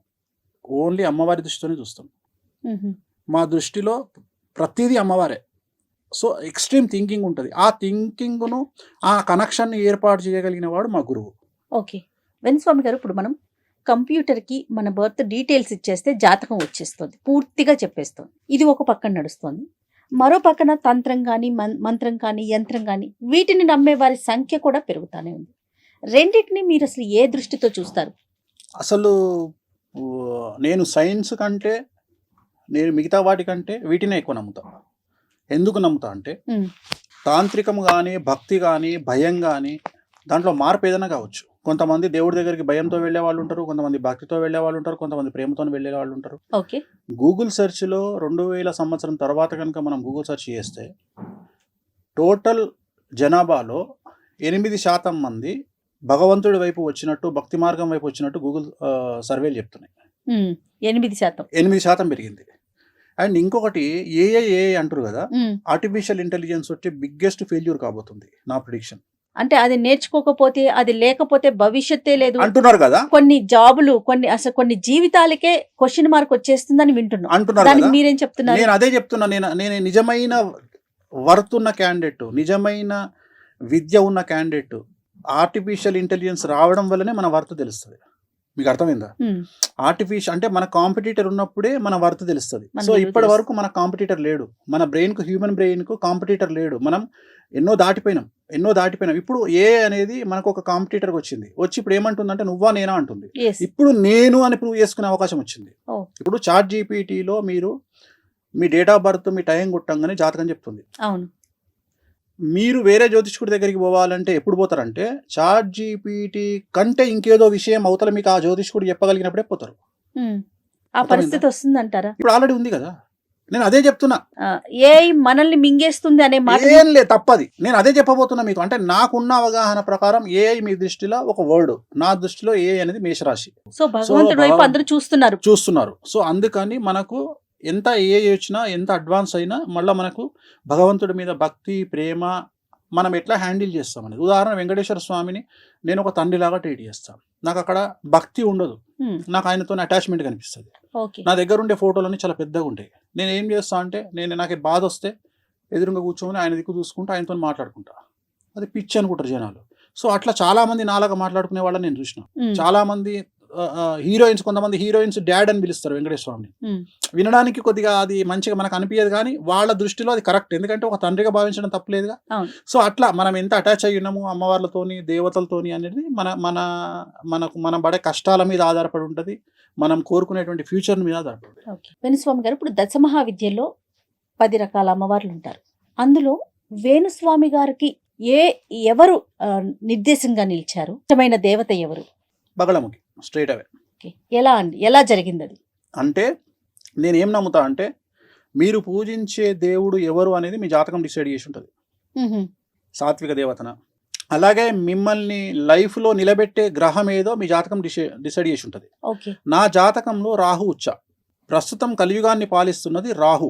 ఓన్లీ అమ్మవారి దృష్టితోనే చూస్తాం. మ్మ్. మా దృష్టిలో ప్రతిదీ అమ్మవారే. సో ఎక్స్ట్రీమ్ థింకింగ్ ఉంటుంది. ఆ థింకింగ్ను, ఆ కనెక్షన్ని ఏర్పాటు చేయగలిగిన వాడు మా గురువు. ఓకే. వెంకటస్వామి గారు, ఇప్పుడు మనం కంప్యూటర్కి మన బర్త్ డీటెయిల్స్ ఇచ్చేస్తే జాతకం వచ్చేస్తుంది, పూర్తిగా చెప్పేస్తుంది. ఇది ఒక పక్కన నడుస్తుంది. మరో పక్కన తంత్రం కానీ మంత్రం కానీ యంత్రం కానీ వీటిని నమ్మే వారి సంఖ్య కూడా పెరుగుతానే ఉంది. రెండింటిని మీరు అసలు ఏ దృష్టితో చూస్తారు? అసలు నేను సైన్స్ కంటే, నేను మిగతా వాటికంటే వీటినే ఎక్కువ నమ్ముతా. ఎందుకు నమ్ముతా అంటే మ్మ్. తాంత్రికం కానీ, భక్తి కానీ, భయం కానీ, దాంట్లో మార్పు ఏదైనా కావచ్చు. కొంతమంది దేవుడి దగ్గరికి భయంతో వెళ్ళే వాళ్ళు ఉంటారు, కొంతమంది భక్తితో వెళ్ళే వాళ్ళు ఉంటారు, కొంతమంది ప్రేమతో వెళ్ళే వాళ్ళు ఉంటారు. ఓకే. గూగుల్ సెర్చ్లో 2000 సంవత్సరం తర్వాత కనుక మనం గూగుల్ సెర్చ్ చేస్తే టోటల్ జనాభాలో 8% మంది భగవంతుడి వైపు వచ్చినట్టు, భక్తి మార్గం వైపు వచ్చినట్టు గూగుల్ సర్వేలు చెప్తున్నాయి. 8%. 8% పెరిగింది. అండ్ ఇంకొకటి ఏఐ అంటారు కదా, ఆర్టిఫిషియల్ ఇంటెలిజెన్స్ వచ్చి బిగ్గెస్ట్ ఫెయిల్యూర్ కాబోతుంది నా ప్రిడిక్షన్. అంటే అది నేర్చుకోకపోతే, అది లేకపోతే భవిష్యత్తే లేదు అంటున్నారు కదా, కొన్ని జాబులు, కొన్ని జీవితాలకే క్వశ్చన్ మార్క్ వచ్చేస్తుందని వింటున్నాం. అంటున్నారు దానికి కదా. మీరేం చెప్తున్నారు? నేను అదే చెప్తున్నా. నేను నిజమైన వర్త్ ఉన్న క్యాండిడేట్, నిజమైన విద్య ఉన్న క్యాండిడేట్, ఆర్టిఫిషియల్ ఇంటెలిజెన్స్ రావడం వల్లనే మన వర్త్ తెలుస్తుంది. మీకు అర్థమైందా? ఆర్టిఫిషియల్ అంటే మన కాంపిటీటర్ ఉన్నప్పుడే మన వర్త్ తెలుస్తుంది. సో ఇప్పటి వరకు మన కాంపిటీటర్ లేడు. మన బ్రెయిన్కు, హ్యూమన్ బ్రెయిన్కు కాంపిటీటర్ లేడు. మనం ఎన్నో దాటిపోయినాం. ఇప్పుడు ఏ అనేది మనకు ఒక కాంపిటీటర్కి వచ్చింది. వచ్చి ఇప్పుడు ఏమంటుందంటే నువ్వా నేనా అంటుంది. ఇప్పుడు నేను అని ప్రూవ్ చేసుకునే అవకాశం వచ్చింది. ఇప్పుడు చాట్ జీపీటీలో మీరు మీ డేట్ ఆఫ్ బర్త్, మీ టైం కొట్టంగానే జాతకం చెప్తుంది. అవును. మీరు వేరే జ్యోతిష్కుడి దగ్గరికి పోవాలంటే ఎప్పుడు పోతారంటే చాట్ జీపీటీ కంటే ఇంకేదో విషయం అవతల మీకు ఆ జ్యోతిష్కుడు చెప్పగలిగినప్పుడే పోతారు. ఆ పరిస్థితి వస్తుందంటారా? ఇప్పుడు ఆల్రెడీ ఉంది కదా. నేను అదే చెప్తున్నా. ఏఐ మనల్ని మింగేస్తుంది అనే మాట ఏం లేదు, తప్పది. నేను అదే చెప్పబోతున్నా మీకు. అంటే నాకున్న అవగాహన ప్రకారం ఏఐ మీ దృష్టిలో ఒక వర్డ్, నా దృష్టిలో ఏఐ అనేది మేషరాశి. సో భగవంతుడి వైపు అందరూ చూస్తున్నారు. సో అందుకని మనకు ఎంత ఏఐ వచ్చినా, ఎంత అడ్వాన్స్ అయినా, మళ్ళీ మనకు భగవంతుడి మీద భక్తి, ప్రేమ మనం ఎట్లా హ్యాండిల్ చేస్తాం అనేది. ఉదాహరణ, వెంకటేశ్వర స్వామిని నేను ఒక తండ్రిలాగా ట్రీట్ చేస్తాను. నాకు అక్కడ భక్తి ఉండదు, నాకు ఆయనతో అటాచ్మెంట్ కనిపిస్తుంది. నా దగ్గర ఉండే ఫోటోలన్నీ చాలా పెద్దగా ఉంటాయి. నేను ఏం చేస్తా అంటే, నాకు బాధ వస్తే ఎదురుగా కూర్చొని ఆయన దిక్కు చూసుకుంటూ ఆయనతో మాట్లాడుకుంటా. అది పిచ్చి అనుకుంటారు జనాలు. సో అట్లా చాలా మంది నాలాగా మాట్లాడుకునే వాళ్ళని నేను చూసిన. చాలా మంది హీరోయిన్స్, కొంతమంది హీరోయిన్స్ డాడ్ అని పిలుస్తారు వెంకటేశ్వర స్వామిని. వినడానికి కొద్దిగా అది మంచిగా మనకు అనిపించదు, కానీ వాళ్ళ దృష్టిలో అది కరెక్ట్. ఎందుకంటే ఒక తండ్రిగా భావించడం తప్పలేదుగా. సో అట్లా మనం ఎంత అటాచ్ అయ్యి ఉన్నాము అమ్మవార్లతోని, దేవతలతోని అనేది మన పడే కష్టాల మీద ఆధారపడి ఉంటుంది, మనం కోరుకునేటువంటి ఫ్యూచర్ మీద ఆధారపడి ఉంటుంది. వేణుస్వామి గారు, ఇప్పుడు దశమహావిద్యలో 10 రకాల అమ్మవార్లు ఉంటారు. అందులో వేణుస్వామి గారికి ఎవరు నిర్దేశంగా నిలిచారు? ఇష్టమైన దేవత ఎవరు? బగళముఖి, స్ట్రైట్ అవే. ఎలా జరిగింది అది? అంటే నేనేం నమ్ముతా అంటే, మీరు పూజించే దేవుడు ఎవరు అనేది మీ జాతకం డిసైడ్ చేసి ఉంటుంది. సాత్విక దేవతన. అలాగే మిమ్మల్ని లైఫ్లో నిలబెట్టే గ్రహం ఏదో మీ జాతకం డిసైడ్ చేసి ఉంటుంది. నా జాతకంలో రాహు ఉచ్చ. ప్రస్తుతం కలియుగాన్ని పాలిస్తున్నది రాహు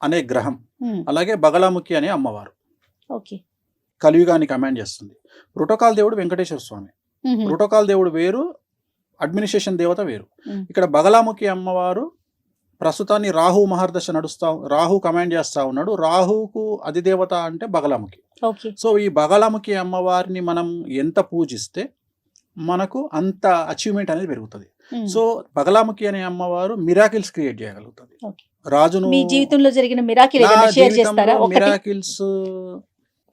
అనే గ్రహం. అలాగే బగళముఖి అనే అమ్మవారు కలియుగాన్ని కమాండ్ చేస్తుంది. ప్రోటోకాల్ దేవుడు వెంకటేశ్వర స్వామి. ప్రోటోకాల్ దేవుడు వేరు, అడ్మినిస్ట్రేషన్ దేవత వేరు. ఇక్కడ బగళముఖి అమ్మవారు ప్రస్తుతాన్ని రాహు మహర్దశ రాహు కమాండ్ చేస్తా ఉన్నాడు. రాహుకు అధిదేవత అంటే బగళముఖి. సో ఈ బగళముఖి అమ్మవారిని మనం ఎంత పూజిస్తే మనకు అంత అచీవ్మెంట్ అనేది పెరుగుతుంది. సో బగళముఖి అనే అమ్మవారు మిరాకిల్స్ క్రియేట్ చేయగలుగుతుంది. రాజును మీ జీవితంలో జరిగిన మిరాకిల్స్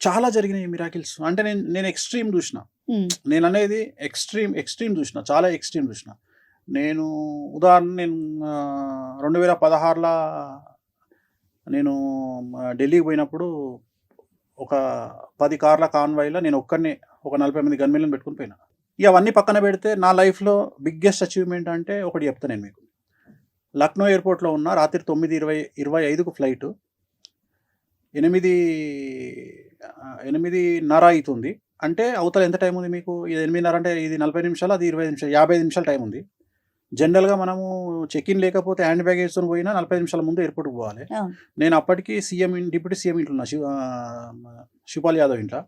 చాలా జరిగినాయి. మిరాకిల్స్ అంటే నేను ఎక్స్ట్రీమ్ చూసిన. నేను అనేది ఎక్స్ట్రీమ్ చూసిన, చాలా ఎక్స్ట్రీమ్ చూసిన. నేను ఉదాహరణ, నేను 2016లో నేను ఢిల్లీకి పోయినప్పుడు ఒక 10 కార్ల కాన్వాయ్లో నేను ఒక్కడిని ఒక 40 మంది గన్మెన్లను పెట్టుకుని పోయినా. ఇక అవన్నీ పక్కన పెడితే నా లైఫ్లో బిగ్గెస్ట్ అచీవ్మెంట్ అంటే ఒకటి చెప్తాను నేను మీకు. లక్నో ఎయిర్పోర్ట్లో ఉన్న రాత్రి 9:25కు ఫ్లైట్, 8:30 అవుతుంది. అంటే అవతల ఎంత టైం ఉంది మీకు? ఇది 8:30 అంటే ఇది 40 నిమిషాలు, అది 20 నిమిషాలు, 55 నిమిషాలు టైం ఉంది. జనరల్గా మనము చెక్ ఇన్ లేకపోతే హ్యాండ్ బ్యాగ్ వేసుకొని పోయినా 40 నిమిషాల ముందు ఎయిర్పోర్ట్కి పోవాలి. నేను అప్పటికి డిప్యూటీ సీఎం ఇంట్లో ఉన్నా, శివపాల్ యాదవ్ ఇంట్లో.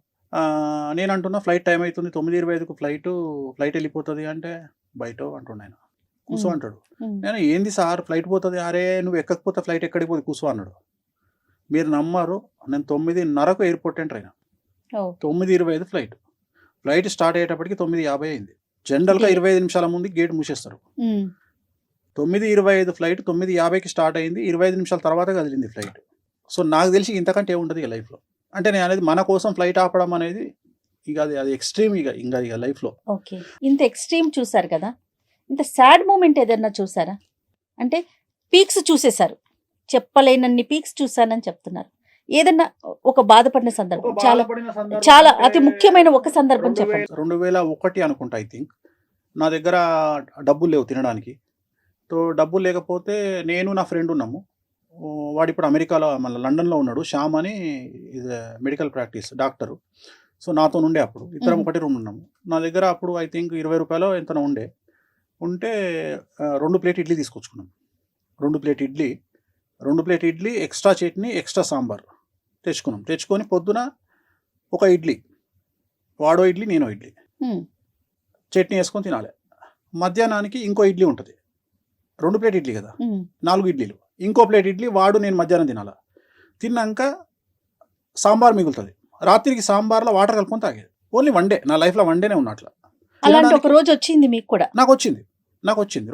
నేను అంటున్నా ఫ్లైట్ టైం అవుతుంది, 9:25కు ఫ్లైట్ వెళ్ళిపోతుంది అంటే బయట అంటున్నాను. కూర్చో అంటాడు. నేను ఏంది సార్ ఫ్లైట్ పోతుంది, అరే నువ్వు ఎక్కకపోతే ఫ్లైట్ ఎక్కడికి పోతుంది కూర్చో అన్నాడు. మీరు నమ్మరు, నేను 9:30కు ఎయిర్పోర్ట్ ఎంటర్ అయినా. 9:25 ఫ్లైట్ స్టార్ట్ అయ్యేటప్పటికి 9:50 అయింది. జనరల్గా 25 నిమిషాల ముందు గేట్ మూసేస్తారు. 9:25 ఫ్లైట్ 9:50కి స్టార్ట్ అయింది, 25 నిమిషాల తర్వాత కదిలింది ఫ్లైట్. సో నాకు తెలిసి ఇంతకంటే ఏముంటుంది ఇక లైఫ్లో. అంటే నేను అనేది మన కోసం ఫ్లైట్ ఆపడం అనేది ఇక అది ఎక్స్ట్రీమ్ ఇక లైఫ్లో. ఓకే, ఇంత ఎక్స్ట్రీమ్ చూసారు కదా, ఇంత సాడ్ మూమెంట్ ఏదన్నా చూసారా? అంటే పీక్స్ చూసేశారు, చెప్పలేనన్ని పీక్స్ చూసానని చెప్తున్నారు. ఏదన్నా ఒక బాధపడిన సందర్భం, చాలా అతి ముఖ్యమైన ఒక సందర్భం చెప్పండి. 2001 అనుకుంటా, ఐ థింక్. నా దగ్గర డబ్బులు లేవు తినడానికి. సో డబ్బులు లేకపోతే నేను నా ఫ్రెండ్ ఉన్నాము. వాడు ఇప్పుడు అమెరికాలో మళ్ళీ లండన్లో ఉన్నాడు. శ్యామ్ అని ఇది మెడికల్ ప్రాక్టీస్ డాక్టరు. సో నాతో ఉండే అప్పుడు ఇద్దరం ఒకటి రూమ్ ఉన్నాము. నా దగ్గర అప్పుడు ఐ థింక్ 20 రూపాయలు ఎంతనో ఉంటే 2 ప్లేట్ ఇడ్లీ తీసుకొచ్చుకున్నాం. 2 plate idli extra chutney extra sambar తెచ్చుకొని పొద్దున ఒక ఇడ్లీ, వాడో ఇడ్లీ నేనో ఇడ్లీ, చట్నీ వేసుకొని తినాలి. మధ్యాహ్నానికి ఇంకో ఇడ్లీ ఉంటుంది, 2 ప్లేట్ ఇడ్లీ కదా, 4 ఇడ్లీలు, ఇంకో ప్లేట్ ఇడ్లీ వాడు నేను మధ్యాహ్నం తినాలి. తిన్నాక సాంబార్ మిగులుతుంది, రాత్రికి సాంబార్లో వాటర్ కలుపుకొని తాగేది. ఓన్లీ 1 డే, నా లైఫ్లో 1 డేనే ఉన్నట్ల. అలాంటి ఒక రోజు వచ్చింది మీకు కూడా? నాకు వచ్చింది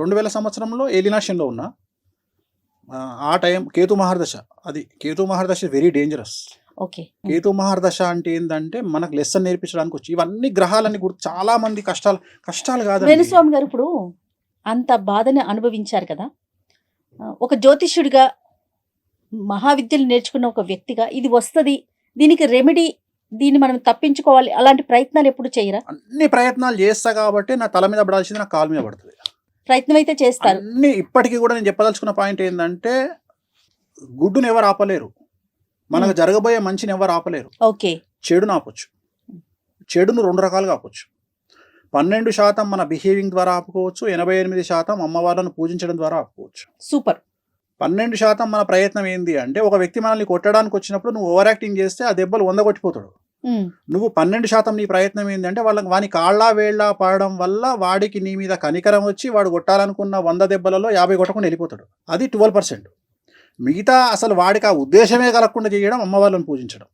2000 సంవత్సరంలో ఏలినాశంలో ఉన్నా. ఆ టైం కేతు మహర్దశ. అది కేతు మహర్దశ వెరీ డేంజరస్. ఓకే, కేతు మహర్దశ అంటే ఏంటంటే మనకు లెసన్ నేర్పించడానికి వచ్చి ఇవన్నీ గ్రహాలన్నీ కూడా చాలా మంది కష్టాలు కాదు. వేణుస్వామి గారు ఇప్పుడు అంత బాధని అనుభవించారు కదా, ఒక జ్యోతిష్యుడిగా మహావిద్యలు నేర్చుకున్న ఒక వ్యక్తిగా ఇది వస్తుంది, దీనికి రెమెడీ, దీన్ని మనం తప్పించుకోవాలి, అలాంటి ప్రయత్నాలు ఎప్పుడు చేయరా? అన్ని ప్రయత్నాలు చేస్తా కాబట్టి నా తల మీద పడాల్సింది నా కాలు మీద పడుతుంది. ప్రయత్నం అయితే చేస్తారు అన్ని. ఇప్పటికీ కూడా నేను చెప్పదలుచుకున్న పాయింట్ ఏంటంటే గుడ్డును ఎవరు ఆపలేరు, మనకు జరగబోయే మంచిని ఎవరు ఆపలేరు. ఓకే, చెడును ఆపొచ్చు. చెడును 2 రకాలుగా ఆపొచ్చు. 12% మన బిహేవింగ్ ద్వారా ఆపుకోవచ్చు, 88% అమ్మవార్లను పూజించడం ద్వారా ఆపుకోవచ్చు. సూపర్. 12% మన ప్రయత్నం ఏంది అంటే, ఒక వ్యక్తి మనల్ని కొట్టడానికి వచ్చినప్పుడు నువ్వు ఓవర్ యాక్టింగ్ చేస్తే ఆ దెబ్బలు 100 కొట్టిపోతాడు. నువ్వు 12% నీ ప్రయత్నం ఏంటంటే వాని కాళ్ళ వేళ్ళ పడడం వల్ల వాడికి నీ మీద కనికరం వచ్చి వాడు కొట్టాలనుకున్న 100 దెబ్బలలో 50 కొట్టకుండా వెళ్ళిపోతాడు. అది 12%. మిగతా అసలు వాడికి ఆ ఉద్దేశమే కలగకుండా చేయడం అమ్మవార్లను పూజించడం.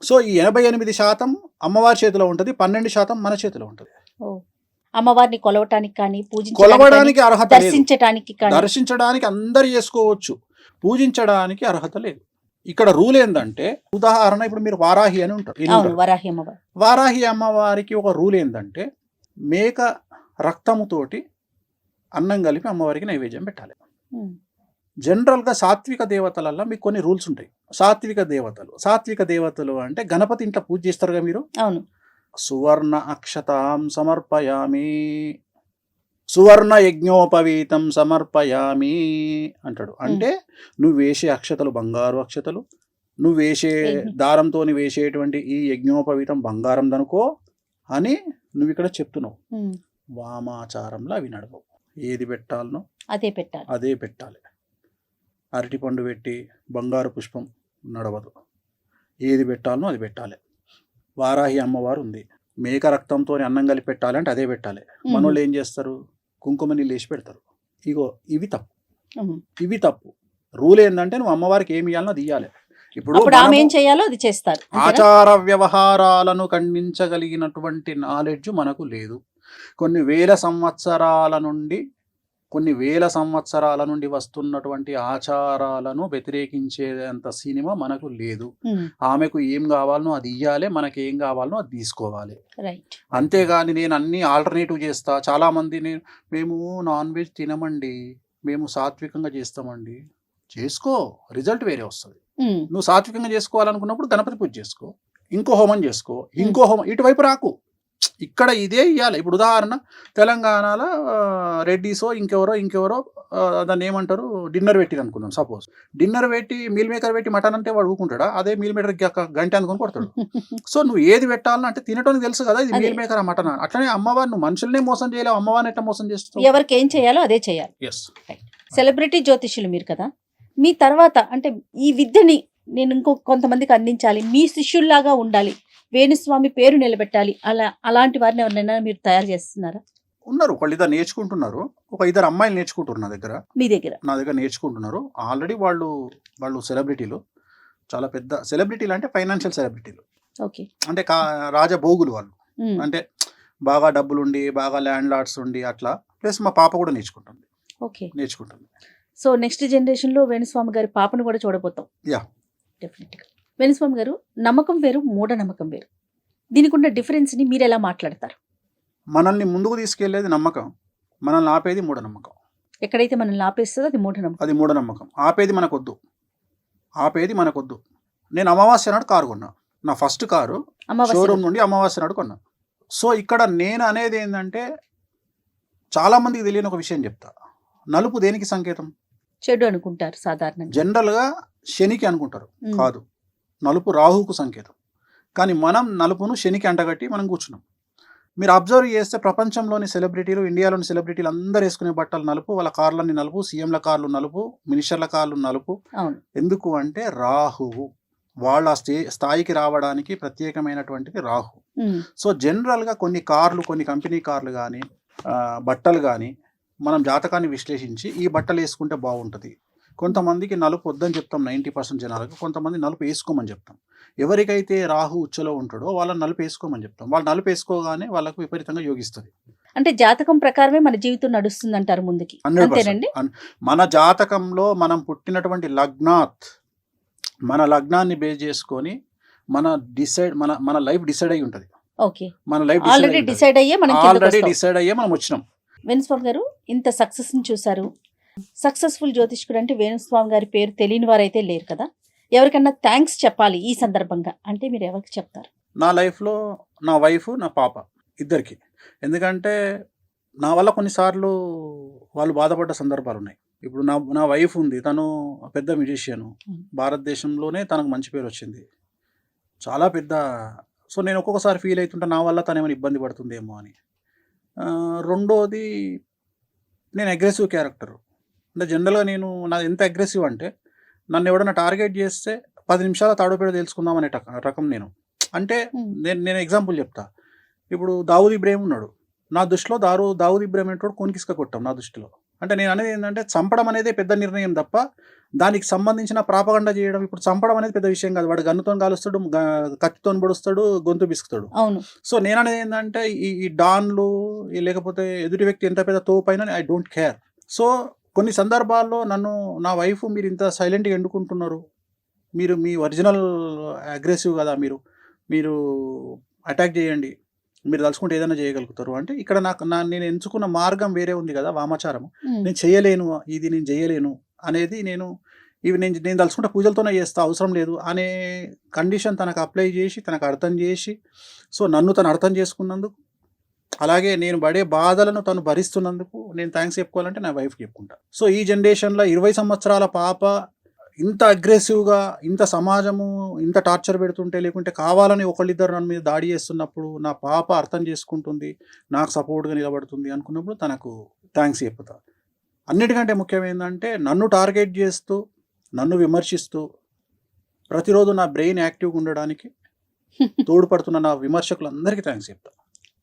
సో ఈ 88% అమ్మవారి చేతిలో ఉంటుంది, 12% మన చేతిలో ఉంటుంది. అమ్మవారిని కొలవటానికి కానీ కొలవడానికి అర్హత లేదు, దర్శించడానికి అందరు చేసుకోవచ్చు, పూజించడానికి అర్హత లేదు. ఇక్కడ రూల్ ఏంటంటే, ఉదాహరణ ఇప్పుడు మీరు వారాహి అని ఉంటారు. వారాహి అమ్మవారికి ఒక రూల్ ఏంటంటే, మేక రక్తముతోటి అన్నం కలిపి అమ్మవారికి నైవేద్యం పెట్టాలి. జనరల్గా సాత్విక దేవతలలో మీకు కొన్ని రూల్స్ ఉంటాయి. సాత్విక దేవతలు అంటే గణపతి ఇంట్లో పూజ చేస్తారుగా మీరు. అవును. సువర్ణ అక్షతాం సమర్పయామి, సువర్ణ యజ్ఞోపవీతం సమర్పయామి అంటాడు. అంటే నువ్వు వేసే అక్షతలు బంగారు అక్షతలు, నువ్వు వేసే దారంతో వేసేటువంటి ఈ యజ్ఞోపవీతం బంగారం దనుకో అని నువ్వు ఇక్కడ చెప్తున్నావు. వామాచారంలో అవి నడవవు. ఏది పెట్టాలనో అదే పెట్టాలి. అరటిపండు పెట్టి బంగారు పుష్పం నడవదు. ఏది పెట్టాలనో అది పెట్టాలి. వారాహి అమ్మవారు ఉంది, మేక రక్తంతో అన్నం కలిపి పెట్టాలి అంటే అదే పెట్టాలి. మనోళ్ళు ఏం చేస్తారు, కుంకుమ నీళ్ళు వేసి పెడతారు. ఇవి తప్పు. రూల్ ఏంటంటే నువ్వు అమ్మవారికి ఏమి ఇవ్వాలనో అది ఇవ్వాలి. ఇప్పుడు ఆచార వ్యవహారాలను ఖండించగలిగినటువంటి నాలెడ్జ్ మనకు లేదు. కొన్ని వేల సంవత్సరాల నుండి వస్తున్నటువంటి ఆచారాలను వ్యతిరేకించేంత సినిమా మనకు లేదు. ఆమెకు ఏం కావాలనో అది ఇయ్యాలి, మనకి ఏం కావాలనో అది తీసుకోవాలి. అంతేగాని నేను అన్ని ఆల్టర్నేటివ్ చేస్తా. చాలా మంది మేము నాన్ వెజ్ తినమండి, మేము సాత్వికంగా చేస్తామండి. చేసుకో, రిజల్ట్ వేరే వస్తుంది. నువ్వు సాత్వికంగా చేసుకోవాలనుకున్నప్పుడు గణపతి పూజ చేసుకో, ఇంకో హోమం చేసుకో, ఇటువైపు రాకు. ఇక్కడ ఇదే ఇవ్వాలి. ఇప్పుడు ఉదాహరణ తెలంగాణలో రెడ్డిసో ఇంకెవరో దాన్ని ఏమంటారు, డిన్నర్ పెట్టిరు అనుకుందాం. సపోజ్ డిన్నర్ పెట్టి మీల్ మేకర్ పెట్టి మటన్ అంటే వాడు ఊకుంటాడా? అదే మీల్ మేకర్ గంట అనుకుని కొడతాడు. సో నువ్వు ఏది పెట్టాలని అంటే తినటానికి తెలుసు కదా, ఇది మీల్ మేకర్ మటన్. అట్లనే అమ్మవారు నువ్వు మనుషులనే మోసం చేయలేవు, అమ్మవారిని ఎట్లా మోసం చేస్తావు? ఎవరికి ఏం చేయాలో అదే చేయాలి. సెలబ్రిటీ జ్యోతిష్యులు మీరు కదా, మీ తర్వాత అంటే ఈ విద్యని నేను కొంతమందికి అందించాలి, మీ శిష్యుల్లాగా ఉండాలి, వేణుస్వామి పేరు నిలబెట్టాలి, అలాంటి వారిని ఎవరినైనా మీరు తయారు చేస్తున్నారా? ఉన్నారు, వాళ్ళు ఇదా నేర్చుకుంటున్నారు. ఒక 2 అమ్మాయిలు నేర్చుకుంటున్నారు మీ దగ్గర నా దగ్గర నేర్చుకుంటున్నారు. ఆల్రెడీ వాళ్ళు సెలబ్రిటీలు, చాలా పెద్ద సెలబ్రిటీలు, అంటే ఫైనాన్షియల్ సెలబ్రిటీలు, ఓకే అంటే రాజభోగులు వాళ్ళు, అంటే బాగా డబ్బులుండి, బాగా ల్యాండ్ లార్డ్స్ ఉండి అట్లా. ప్లస్ మా పాప కూడా నేర్చుకుంటుంది. సో నెక్స్ట్ జనరేషన్ లో వేణుస్వామి గారి పాపను కూడా చూడబోతాం. Yeah. డెఫినెట్ గా. వేణుస్వామి గారు, నమ్మకం వేరు, మూఢనమ్మకం వేరు. దీనికి ఉన్న డిఫరెన్స్ ని మీరు ఎలా మాట్లాడతారు? మనల్ని ముందుకు తీసుకెళ్లేది నమ్మకం, మనల్ని ఆపేది మూఢనమ్మకం. ఎక్కడైతే మనల్ని ఆపేస్తుందో అది మూఢనమ్మకం. ఆపేది మనకొద్దు. నేను అమావాస్య నాడు కారు కొన్నా. నా ఫస్ట్ కారు షోరూమ్ నుండి అమావాస్య నాడు కొన్నా. సో ఇక్కడ నేను అనేది ఏంటంటే, చాలా మందికి తెలియని ఒక విషయం చెప్తా. నలుపు దేనికి సంకేతం? చెడు అనుకుంటారు సాధారణంగా. జనరల్గా శనికి అనుకుంటారు, కాదు, నలుపు రాహుకు సంకేతం. కానీ మనం నలుపును శనికి అంటగట్టి మనం కూర్చున్నాం. మీరు అబ్జర్వ్ చేస్తే ప్రపంచంలోని సెలబ్రిటీలు, ఇండియాలోని సెలబ్రిటీలు అందరూ వేసుకునే బట్టలు నలుపు, వాళ్ళ కార్లన్నీ నలుపు, సీఎంల కార్లు నలుపు, మినిస్టర్ల కార్లు నలుపు. ఎందుకు అంటే రాహువు, వాళ్ళ స్థాయికి రావడానికి ప్రత్యేకమైనటువంటిది రాహు. సో జనరల్గా కొన్ని కార్లు, కొన్ని కంపెనీ కార్లు కానీ, బట్టలు కానీ మనం జాతకాన్ని విశ్లేషించి ఈ బట్టలు వేసుకుంటే బాగుంటుంది. కొంతమందికి నలుపు వద్దని చెప్తాం 90% జనాలకు, కొంతమంది నలుపు వేసుకోమని చెప్తాం. ఎవరికైతే రాహు ఉచ్చలో ఉంటాడో వాళ్ళని నలుపు వేసుకోమని చెప్తాం. వాళ్ళు నలుపు వేసుకోగానే వాళ్ళకు విపరీతంగా యోగిస్తుంది. అంటే జాతకం ప్రకారమే మన జీవితం నడుస్తుంది అంటారు ముందుకి. 100%. మన జాతకంలో మనం పుట్టినటువంటి మన లగ్నాన్ని బేస్ చేసుకొని మన లైఫ్ డిసైడ్ అయి ఉంటుంది. మన లైఫ్ ఆల్రెడీ డిసైడ్ అయ్యే మనం వచ్చినాం. వేణుస్వామి గారు, ఇంత సక్సెస్ ని చూసారు. సక్సెస్ఫుల్ జ్యోతిష్కుడు అంటే వేణుస్వామి గారి పేరు తెలియని వారైతే లేరు కదా. ఎవరికన్నా థ్యాంక్స్ చెప్పాలి ఈ సందర్భంగా అంటే మీరు ఎవరికి చెప్తారు? నా లైఫ్లో నా వైఫ్, నా పాప, ఇద్దరికి. ఎందుకంటే నా వల్ల కొన్నిసార్లు వాళ్ళు బాధపడ్డ సందర్భాలు ఉన్నాయి. ఇప్పుడు నా వైఫ్ ఉంది, తను పెద్ద మ్యూజిషియన్, భారతదేశంలోనే తనకు మంచి పేరు వచ్చింది, చాలా పెద్ద. సో నేను ఒక్కొక్కసారి ఫీల్ అవుతుంటా, నా వల్ల తను ఏమైనా ఇబ్బంది పడుతుందేమో అని. రెండోది, నేను అగ్రెసివ్ క్యారెక్టర్. అంటే జనరల్గా నాది ఎంత అగ్రెసివ్ అంటే, నన్ను ఎవడన్నా టార్గెట్ చేస్తే 10 నిమిషాల తాడోపేడ తెలుసుకుందాం అనే రకం నేను. అంటే నేను ఎగ్జాంపుల్ చెప్తా. ఇప్పుడు దావుద్ ఇబ్రాహిం ఉన్నాడు, నా దృష్టిలో దావుద్ ఇబ్రాహిం ఏంటో కొనికిసుక కొట్టాం నా దృష్టిలో. అంటే నేను అనేది ఏంటంటే, చంపడం అనేది పెద్ద నిర్ణయం తప్ప దానికి సంబంధించిన ప్రాపగండ చేయడం, ఇప్పుడు చంపడం అనేది పెద్ద విషయం కాదు. వాడు గన్నుతో కాలుస్తాడు, కత్తితో పొడుస్తాడు, గొంతు బిసుకుతాడు. సో నేను అనేది ఏంటంటే, ఈ డాన్లు లేకపోతే ఎదుటి వ్యక్తి ఎంత పెద్ద తోపైనా ఐ డోంట్ కేర్. సో కొన్ని సందర్భాల్లో నా వైఫ్, మీరు ఇంత సైలెంట్గా ఎండుకుంటున్నారు, మీరు మీ ఒరిజినల్ అగ్రెసివ్ కదా, మీరు అటాక్ చేయండి, మీరు తలుచుకుంటే ఏదైనా చేయగలుగుతారు అంటే, ఇక్కడ నేను ఎంచుకున్న మార్గం వేరే ఉంది కదా, వామాచారం. నేను చేయలేను అనేది నేను తలుచుకుంటే పూజలతోనే చేస్తా, అవసరం లేదు అనే కండిషన్ తనకు అప్లై చేసి, తనకు అర్థం చేసి, సో నన్ను తను అర్థం చేసుకున్నందుకు, అలాగే నేను పడే బాధలను తను భరిస్తున్నందుకు నేను థ్యాంక్స్ చెప్పుకోవాలంటే నా వైఫ్కి చెప్పుకుంటా. సో ఈ జనరేషన్లో 20 సంవత్సరాల పాప ఇంత అగ్రెసివ్గా, ఇంత సమాజము ఇంత టార్చర్ పెడుతుంటే, లేకుంటే కావాలని ఒకళ్ళిద్దరు నన్ను మీద దాడి చేస్తున్నప్పుడు నా పాప అర్థం చేసుకుంటుంది, నాకు సపోర్ట్గా నిలబడుతుంది అనుకున్నప్పుడు తనకు థ్యాంక్స్ చెప్పుతా. అన్నిటికంటే ముఖ్యం ఏంటంటే, నన్ను టార్గెట్ చేస్తూ, నన్ను విమర్శిస్తూ, ప్రతిరోజు నా బ్రెయిన్ యాక్టివ్గా ఉండడానికి తోడ్పడుతున్న నా విమర్శకులందరికీ థ్యాంక్స్ చెప్తా.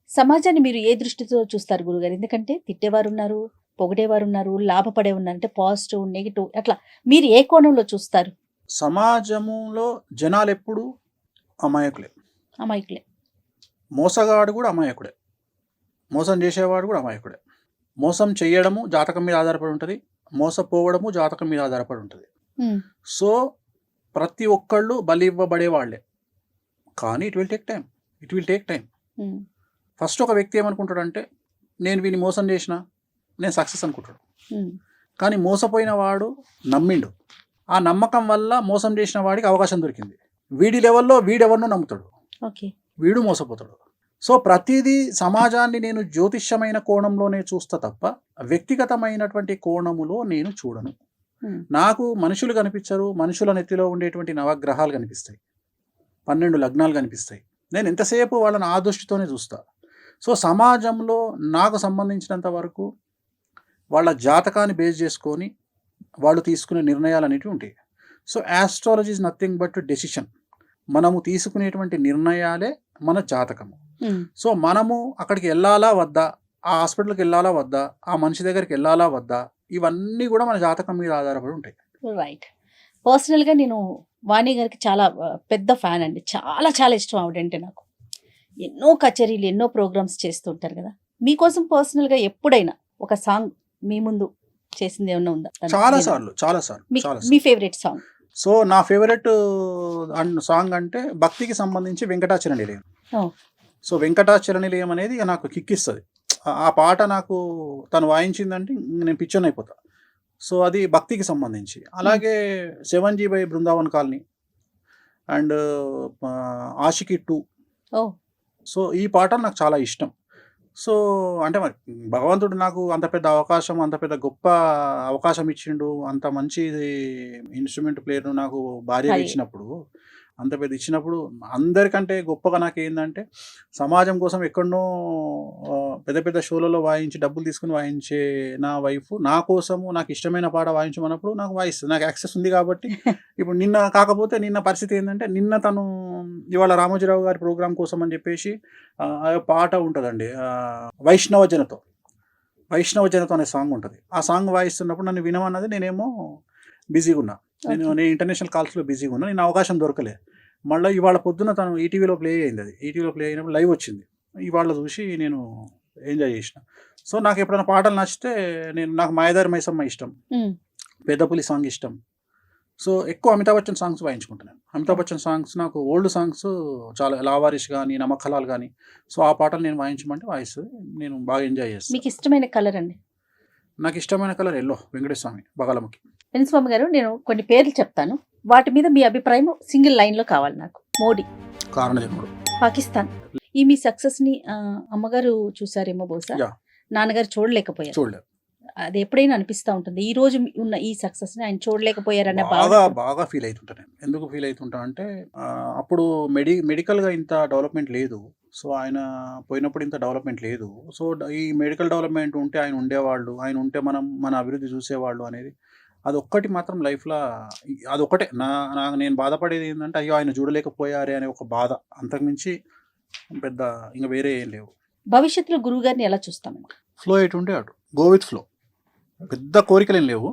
సమాజాన్ని మీరు ఏ దృష్టితో చూస్తారు గురుగారు? ఎందుకంటే తిట్టేవారు ఉన్నారు, పొగిడేవారు ఉన్నారు, లాభపడే ఉన్నారు, అంటే పాజిటివ్, నెగిటివ్, అట్లా మీరు ఏ కోణంలో చూస్తారు? సమాజంలో జనాలు ఎప్పుడు అమాయకులే. మోసగాడు కూడా అమాయకుడే, మోసం చేసేవాడు కూడా అమాయకుడే. మోసం చేయడము జాతకం మీద ఆధారపడి ఉంటుంది, మోసపోవడము జాతకం మీద ఆధారపడి ఉంటుంది. సో ప్రతి ఒక్కళ్ళు బలి ఇవ్వబడే వాళ్ళే. కానీ it will take time. First ఒక వ్యక్తి ఏమనుకుంటాడంటే, నేను వీని మోసం చేసిన, నేను సక్సెస్ అనుకుంటాడు. కానీ మోసపోయిన వాడు నమ్మిండు, ఆ నమ్మకం వల్ల మోసం చేసిన వాడికి అవకాశం దొరికింది. వీడి లెవెల్లో వీడెవరినో నమ్ముతాడు, వీడు మోసపోతాడు. సో ప్రతిదీ సమాజాన్ని నేను జ్యోతిష్యమైన కోణంలోనే చూస్తా తప్ప వ్యక్తిగతమైనటువంటి కోణములో నేను చూడను. నాకు మనుషులు కనిపించరు, మనుషుల నెత్తిలో ఉండేటువంటి నవగ్రహాలు కనిపిస్తాయి, 12 లగ్నాలు కనిపిస్తాయి. నేను ఎంతసేపు వాళ్ళని ఆ దృష్టితోనే చూస్తా. సో సమాజంలో నాకు సంబంధించినంత వరకు వాళ్ళ జాతకాన్ని బేస్ చేసుకొని వాళ్ళు తీసుకునే నిర్ణయాలు అనేటివి ఉంటాయి. So astrology is nothing but decision. మనము తీసుకునేటువంటి నిర్ణయాలే మన జాతకము. సో మనము అక్కడికి వెళ్ళాలా వద్దా ఆ హాస్పిటల్కి వెళ్ళాలా వద్దా, ఆ మనిషి దగ్గరికి వెళ్ళాలా వద్దా, ఇవన్నీ కూడా మన జాతకం మీద ఆధారపడి ఉంటాయి. రైట్. పర్సనల్గా నేను వాణి గారికి చాలా పెద్ద ఫ్యాన్ అండి. చాలా చాలా ఇష్టం ఆవిడంటే నాకు. ఎన్నో కచేరీలు, ఎన్నో ప్రోగ్రామ్స్ చేస్తుంటారు కదా. మీకోసం పర్సనల్గా ఎప్పుడైనా ఒక సాంగ్ మీ ముందు చేసింది ఏమన్నా ఉందా? చాలా సార్లు మీ ఫేవరెట్ సాంగ్? సో నా ఫేవరెట్ సాంగ్ అంటే భక్తికి సంబంధించి వెంకటాచల నిలయం. సో వెంకటాచల నిలయం అనేది ఇక నాకు కిక్కిస్తుంది. ఆ పాట నాకు తను వాయించిందంటే నేను పిచ్చన్ అయిపోతా. సో అది భక్తికి సంబంధించి. అలాగే 7G by Brindavan colony and Aashiqui 2. So ఈ పాటలు నాకు చాలా ఇష్టం. సో అంటే మరి భగవంతుడు నాకు అంత పెద్ద అవకాశం, అంత పెద్ద గొప్ప అవకాశం ఇచ్చిండు. అంత మంచి ఇన్స్ట్రుమెంట్ ప్లేయర్ను నాకు భార్యగా ఇచ్చినప్పుడు, అంత పెద్ద ఇచ్చినప్పుడు అందరికంటే గొప్పగా నాకేందంటే సమాజం కోసం ఎక్కడనో పెద్ద పెద్ద షోలలో వాయించి డబ్బులు తీసుకుని వాయించే నా వైఫ్ నా కోసము నాకు ఇష్టమైన పాట వాయించమన్నప్పుడు నాకు వాయిస్తుంది. నాకు యాక్సెస్ ఉంది కాబట్టి ఇప్పుడు నిన్న పరిస్థితి ఏంటంటే తను ఇవాళ రామోజీరావు గారి ప్రోగ్రాం కోసం అని చెప్పేసి ఆ పాట ఉంటుందండి, వైష్ణవ జనతో అనే సాంగ్ ఉంటుంది. ఆ సాంగ్ వాయిస్తున్నప్పుడు నన్ను వినమన్నది, నేనేమో బిజీగా ఉన్నా. నేను ఇంటర్నేషనల్ కాల్స్లో బిజీగా ఉన్నా, నేను అవకాశం దొరకలే. మళ్ళీ ఇవాళ పొద్దున తను ఈటీవీలో ప్లే అయింది. అది ఈటీవీలో ప్లే అయినప్పుడు లైవ్ వచ్చింది. ఇవాళ చూసి నేను ఎంజాయ్ చేసిన. సో నాకు ఎప్పుడైనా పాటలు నచ్చితే నాకు మాయదారి మైసమ్మ ఇష్టం, పెద్దపులి సాంగ్ ఇష్టం. సో ఎక్కువ అమితాబ్ బచ్చన్ సాంగ్స్ వాయించుకుంటున్నాను. అమితాబ్ బచ్చన్ సాంగ్స్ నాకు ఓల్డ్ సాంగ్స్ చాలా, లావారిష్ కానీ, నమక్ హలాల్ కానీ. సో ఆ పాటలు నేను వాయించమంటే వాయిస్తుంది, నేను బాగా ఎంజాయ్ చేస్తాను. మీకు ఇష్టమైన కలర్ అండి? నాకు ఇష్టమైన కలర్ ఎల్లో, వెంకటేశ్వర స్వామి బగలముఖి. వెంకటస్వామి గారు, నేను కొన్ని పేర్లు చెప్తాను, వాటి మీద మీ అభిప్రాయం సింగిల్ లైన్లో కావాలి నాకు. మోడీ, కారణజన్ముడు, పాకిస్తాన్. ఈ మీ సక్సెస్ ని అమ్మగారు చూసారేమో బహుశా, నాన్నగారు చూడలేకపోయారు. అది ఎప్పుడైనా అనిపిస్తూ ఉంటుంది, ఈ రోజు ఉన్న ఈ సక్సెస్ ని ఆయన చూడలేకపోయారనే బాగా ఫీల్ అవుతుంటాను. ఎందుకు ఫీల్ అవుతుంటా అంటే అప్పుడు మెడికల్గా ఇంత డెవలప్మెంట్ లేదు. సో ఆయన పోయినప్పుడు ఇంత డెవలప్మెంట్ లేదు. సో ఈ మెడికల్ డెవలప్మెంట్ ఉంటే ఆయన ఉండేవాళ్ళు, ఆయన ఉంటే మన అభివృద్ధి చూసేవాళ్ళు అనేది అదొక్కటి మాత్రం లైఫ్లో అదొక్కటే నేను బాధపడేది ఏంటంటే, అయ్యో ఆయన చూడలేకపోయారే అనే ఒక బాధ, అంతకుమించి పెద్ద ఇంకా వేరే ఏం లేవు. భవిష్యత్తులో గురువు గారిని ఎలా చూస్తామండి? ఫ్లో ఎటుంటే అటు, గో విత్ ఫ్లో. పెద్ద కోరికలేం లేవు,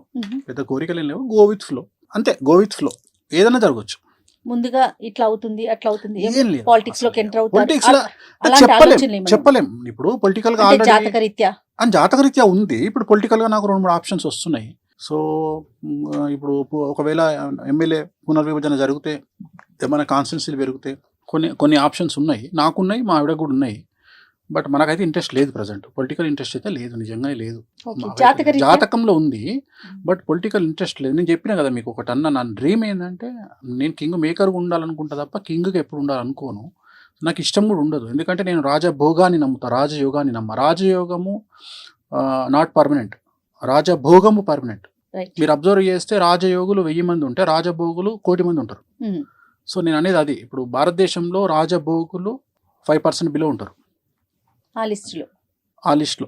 గో విత్ ఫ్లో, అంతే. గో విత్ ఫ్లో, ఏదైనా జరగచ్చు. ముందుగా ఇట్లా అవుతుంది అట్లా అవుతుంది, ఏం లేదు. పాలిటిక్స్ లోకి ఎంటర్ చెప్పలేం. ఇప్పుడు పొలిటికల్ గా జాతకరీత్యా ఉంది. ఇప్పుడు పొలిటికల్ గా నాకు 2-3 ఆప్షన్స్ వస్తున్నాయి. సో ఇప్పుడు ఒకవేళ ఎమ్మెల్యే పునర్విభజన జరిగితే, ఏమైనా కాన్స్టిట్యున్సీలు పెరిగితే కొన్ని ఆప్షన్స్ ఉన్నాయి, నాకున్నాయి, మా ఆవిడ కూడా ఉన్నాయి. బట్ మనకైతే ఇంట్రెస్ట్ లేదు. ప్రజెంట్ పొలిటికల్ ఇంట్రెస్ట్ అయితే లేదు, నిజంగానే లేదు. జాతకంలో ఉంది, బట్ పొలిటికల్ ఇంట్రెస్ట్ లేదు. నేను చెప్పినా కదా మీకు ఒకటి అన్న, నా డ్రీమ్ ఏంటంటే నేను కింగ్ మేకర్గా ఉండాలనుకుంటా తప్ప కింగ్గా ఎప్పుడు ఉండాలనుకోను. నాకు ఇష్టం కూడా ఉండదు. ఎందుకంటే నేను రాజభోగాన్ని నమ్ముతా, రాజయోగాన్ని రాజయోగము నాట్ పర్మనెంట్, రాజభోగము పర్మనెంట్. మీరు అబ్జర్వ్ చేస్తే రాజయోగులు 1000 మంది ఉంటే రాజభోగులు 1,000,000 మంది ఉంటారు. సో నేను అనేది అది. ఇప్పుడు భారతదేశంలో రాజభోగులు 5% బిలో ఉంటారు ఆ లిస్టులో.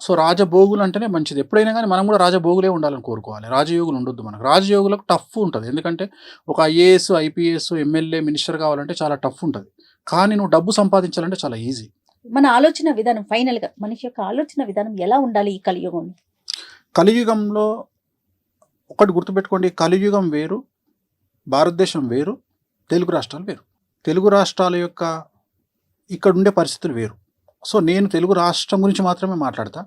సో రాజభోగులు అంటేనే మంచిది. ఎప్పుడైనా కానీ మనం కూడా రాజభోగులే ఉండాలని కోరుకోవాలి, రాజయోగులు ఉండొద్దు మనకు. రాజయోగులకు టఫ్ ఉంటుంది, ఎందుకంటే ఒక IAS, IPS, ఎమ్మెల్యే, మినిస్టర్ కావాలంటే చాలా టఫ్ ఉంటుంది. కానీ నువ్వు డబ్బు సంపాదించాలంటే చాలా ఈజీ. మన ఆలోచన విధానం, ఫైనల్గా మనిషి యొక్క ఆలోచన విధానం ఎలా ఉండాలి ఈ కలియుగంలో? కలియుగంలో ఒకటి గుర్తుపెట్టుకోండి, కలియుగం వేరు, భారతదేశం వేరు, తెలుగు రాష్ట్రాలు వేరు. తెలుగు రాష్ట్రాల యొక్క ఇక్కడ ఉండే పరిస్థితులు వేరు. సో నేను తెలుగు రాష్ట్రం గురించి మాత్రమే మాట్లాడతా.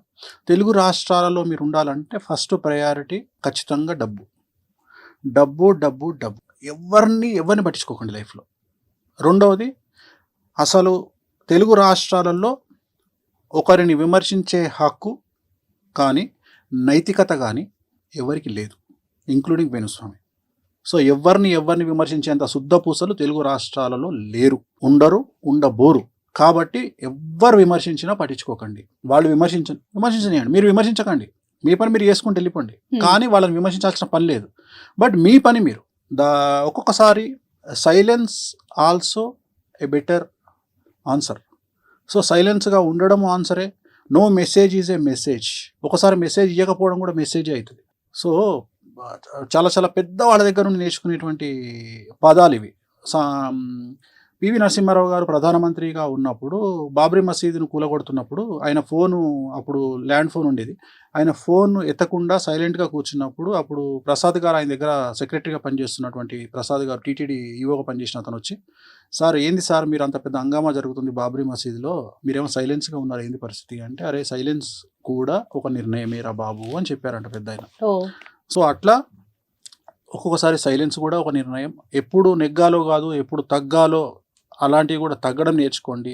తెలుగు రాష్ట్రాలలో మీరు ఉండాలంటే ఫస్ట్ ప్రయారిటీ ఖచ్చితంగా డబ్బు. ఎవరిని పట్టించుకోకండి లైఫ్లో. రెండవది, అసలు తెలుగు రాష్ట్రాలలో ఒకరిని విమర్శించే హక్కు కానీ నైతికత కానీ ఎవరికి లేదు, ఇంక్లూడింగ్ వేణుస్వామి. సో ఎవరిని విమర్శించేంత శుద్ధ పూసలు తెలుగు రాష్ట్రాలలో లేరు, ఉండరు, ఉండబోరు. కాబట్టి ఎవ్వరు విమర్శించినా పట్టించుకోకండి. వాళ్ళు విమర్శించనియండి, మీరు విమర్శించకండి, మీ పని మీరు చేసుకుంటూ వెళ్ళిపోండి. కానీ వాళ్ళని విమర్శించాల్సిన పని లేదు. బట్ మీ పని మీరు ఒక్కొక్కసారి silence also a better answer. So సైలెన్స్గా ఉండడం ఆన్సరే. No message is a message. ఒకసారి మెసేజ్ ఇవ్వకపోవడం కూడా మెసేజ్ అవుతుంది. సో చాలా చాలా పెద్ద వాళ్ళ దగ్గర నుండి నేర్చుకునేటువంటి పదాలు ఇవి. పివి నరసింహారావు గారు ప్రధానమంత్రిగా ఉన్నప్పుడు బాబ్రీ మసీదును కూలగొడుతున్నప్పుడు ఆయన ఫోను, అప్పుడు ల్యాండ్ ఫోన్ ఉండేది, ఆయన ఫోన్ ఎత్తకుండా సైలెంట్గా కూర్చున్నప్పుడు అప్పుడు ప్రసాద్ గారు ఆయన దగ్గర సెక్రటరీగా పనిచేస్తున్నటువంటి ప్రసాద్ గారు టీటీడీ ఈవోగా పనిచేసిన అతను వచ్చి, సార్ ఏంది సార్ మీరు అంత పెద్ద హంగామా జరుగుతుంది బాబ్రీ మసీదులో, మీరేమో సైలెన్స్గా ఉన్నారు, ఏంది పరిస్థితి అంటే, అరే సైలెన్స్ కూడా ఒక నిర్ణయమేరా బాబు అని చెప్పారంట పెద్ద ఆయన. సో అట్లా ఒక్కొక్కసారి సైలెన్స్ కూడా ఒక నిర్ణయం. ఎప్పుడు నెగ్గాలో కాదు, ఎప్పుడు తగ్గాలో, అలాంటివి కూడా తగ్గడం నేర్చుకోండి.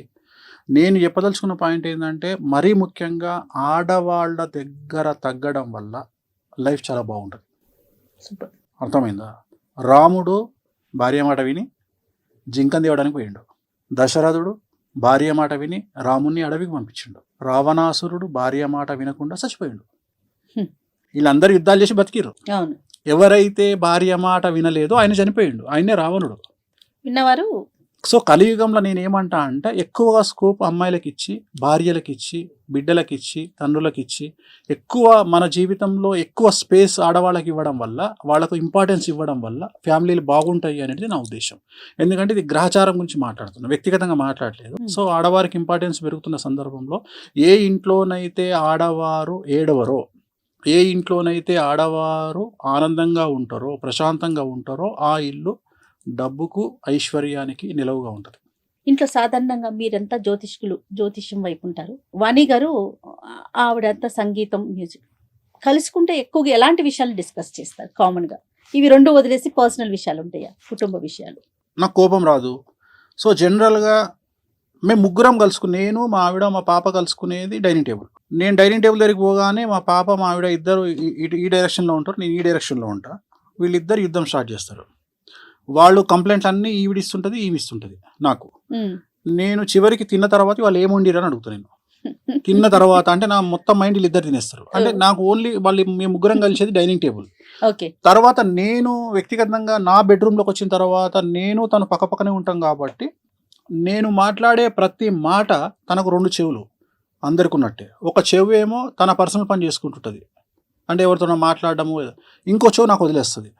నేను చెప్పదలుచుకున్న పాయింట్ ఏంటంటే, మరీ ముఖ్యంగా ఆడవాళ్ళ దగ్గర తగ్గడం వల్ల లైఫ్ చాలా బాగుంటుంది. సూపర్. అర్థమైందా? రాముడు భార్య మాట విని జింకను తేవడానికి పోయిండు. దశరథుడు భార్య మాట విని రాముణ్ణి అడవికి పంపించిండు. రావణాసురుడు భార్య మాట వినకుండా చచ్చిపోయిండు. వీళ్ళందరూ యుద్ధాలు చేసి బతికిరు. అవును. ఎవరైతే భార్య మాట వినలేదో ఆయన చనిపోయిండు, ఆయనే రావణుడు. విన్నవారు. సో కలియుగంలో నేను ఏమంటా అంటే, ఎక్కువగా స్కోప్ అమ్మాయిలకి ఇచ్చి, భార్యలకి ఇచ్చి, బిడ్డలకి ఇచ్చి, తండ్రులకి ఇచ్చి, ఎక్కువ మన జీవితంలో ఎక్కువ స్పేస్ ఆడవాళ్ళకి ఇవ్వడం వల్ల, వాళ్ళకు ఇంపార్టెన్స్ ఇవ్వడం వల్ల ఫ్యామిలీలు బాగుంటాయి అనేది నా ఉద్దేశం. ఎందుకంటే ఇది గ్రహచారం గురించి మాట్లాడుతున్నాను, వ్యక్తిగతంగా మాట్లాడలేదు. సో ఆడవారికి ఇంపార్టెన్స్ పెరుగుతున్న సందర్భంలో, ఏ ఇంట్లోనైతే ఆడవారు ఏడవరో, ఏ ఇంట్లోనైతే ఆడవారు ఆనందంగా ఉంటారో, ప్రశాంతంగా ఉంటారో, ఆ ఇల్లు డబ్బుకు, ఐశ్వర్యానికి నిలవుగా ఉంటుంది. ఇంట్లో సాధారణంగా మీరంతా జ్యోతిష్యం వైపు ఉంటారు. వాణి గారు ఆవిడంతా సంగీతం, మ్యూజిక్. కలుసుకుంటే ఎక్కువగా ఎలాంటి విషయాలు డిస్కస్ చేస్తారు కామన్గా? ఇవి రెండు వదిలేసి పర్సనల్ విషయాలు ఉంటాయా, కుటుంబ విషయాలు? నాకు కోపం రాదు. సో జనరల్గా మేము ముగ్గురం కలుసుకుని, నేను, మా ఆవిడ, మా పాప కలుసుకునేది డైనింగ్ టేబుల్. నేను డైనింగ్ టేబుల్ దగ్గరికి పోగానే మా పాప, మా ఆవిడ ఇద్దరు ఈ డైరెక్షన్లో ఉంటారు, నేను ఈ డైరెక్షన్లో ఉంటా. వీళ్ళిద్దరు యుద్ధం స్టార్ట్ చేస్తారు. వాళ్ళు కంప్లైంట్స్ అన్నీ ఈవిడిస్తుంటుంది, ఈమె ఇస్తుంటుంది నాకు. నేను చివరికి తిన్న తర్వాత వాళ్ళు ఏం వండిరని అడుగుతాను. నేను తిన్న తర్వాత అంటే నా మొత్తం మైండ్ వీళ్ళిద్దరు తినేస్తారు. అంటే నాకు ఓన్లీ వాళ్ళు, మేము ముగ్గురం కలిసేది డైనింగ్ టేబుల్. తర్వాత నేను వ్యక్తిగతంగా నా బెడ్రూమ్లోకి వచ్చిన తర్వాత నేను తను పక్కపక్కనే ఉంటాం కాబట్టి, నేను మాట్లాడే ప్రతి మాట తనకు రెండు చెవులు అందరికి ఉన్నట్టే. ఒక చెవు ఏమో తన పర్సనల్ పని చేసుకుంటుంటుంది, అంటే ఎవరితో మాట్లాడడము, ఇంకో చెవు నాకు వదిలేస్తుంది.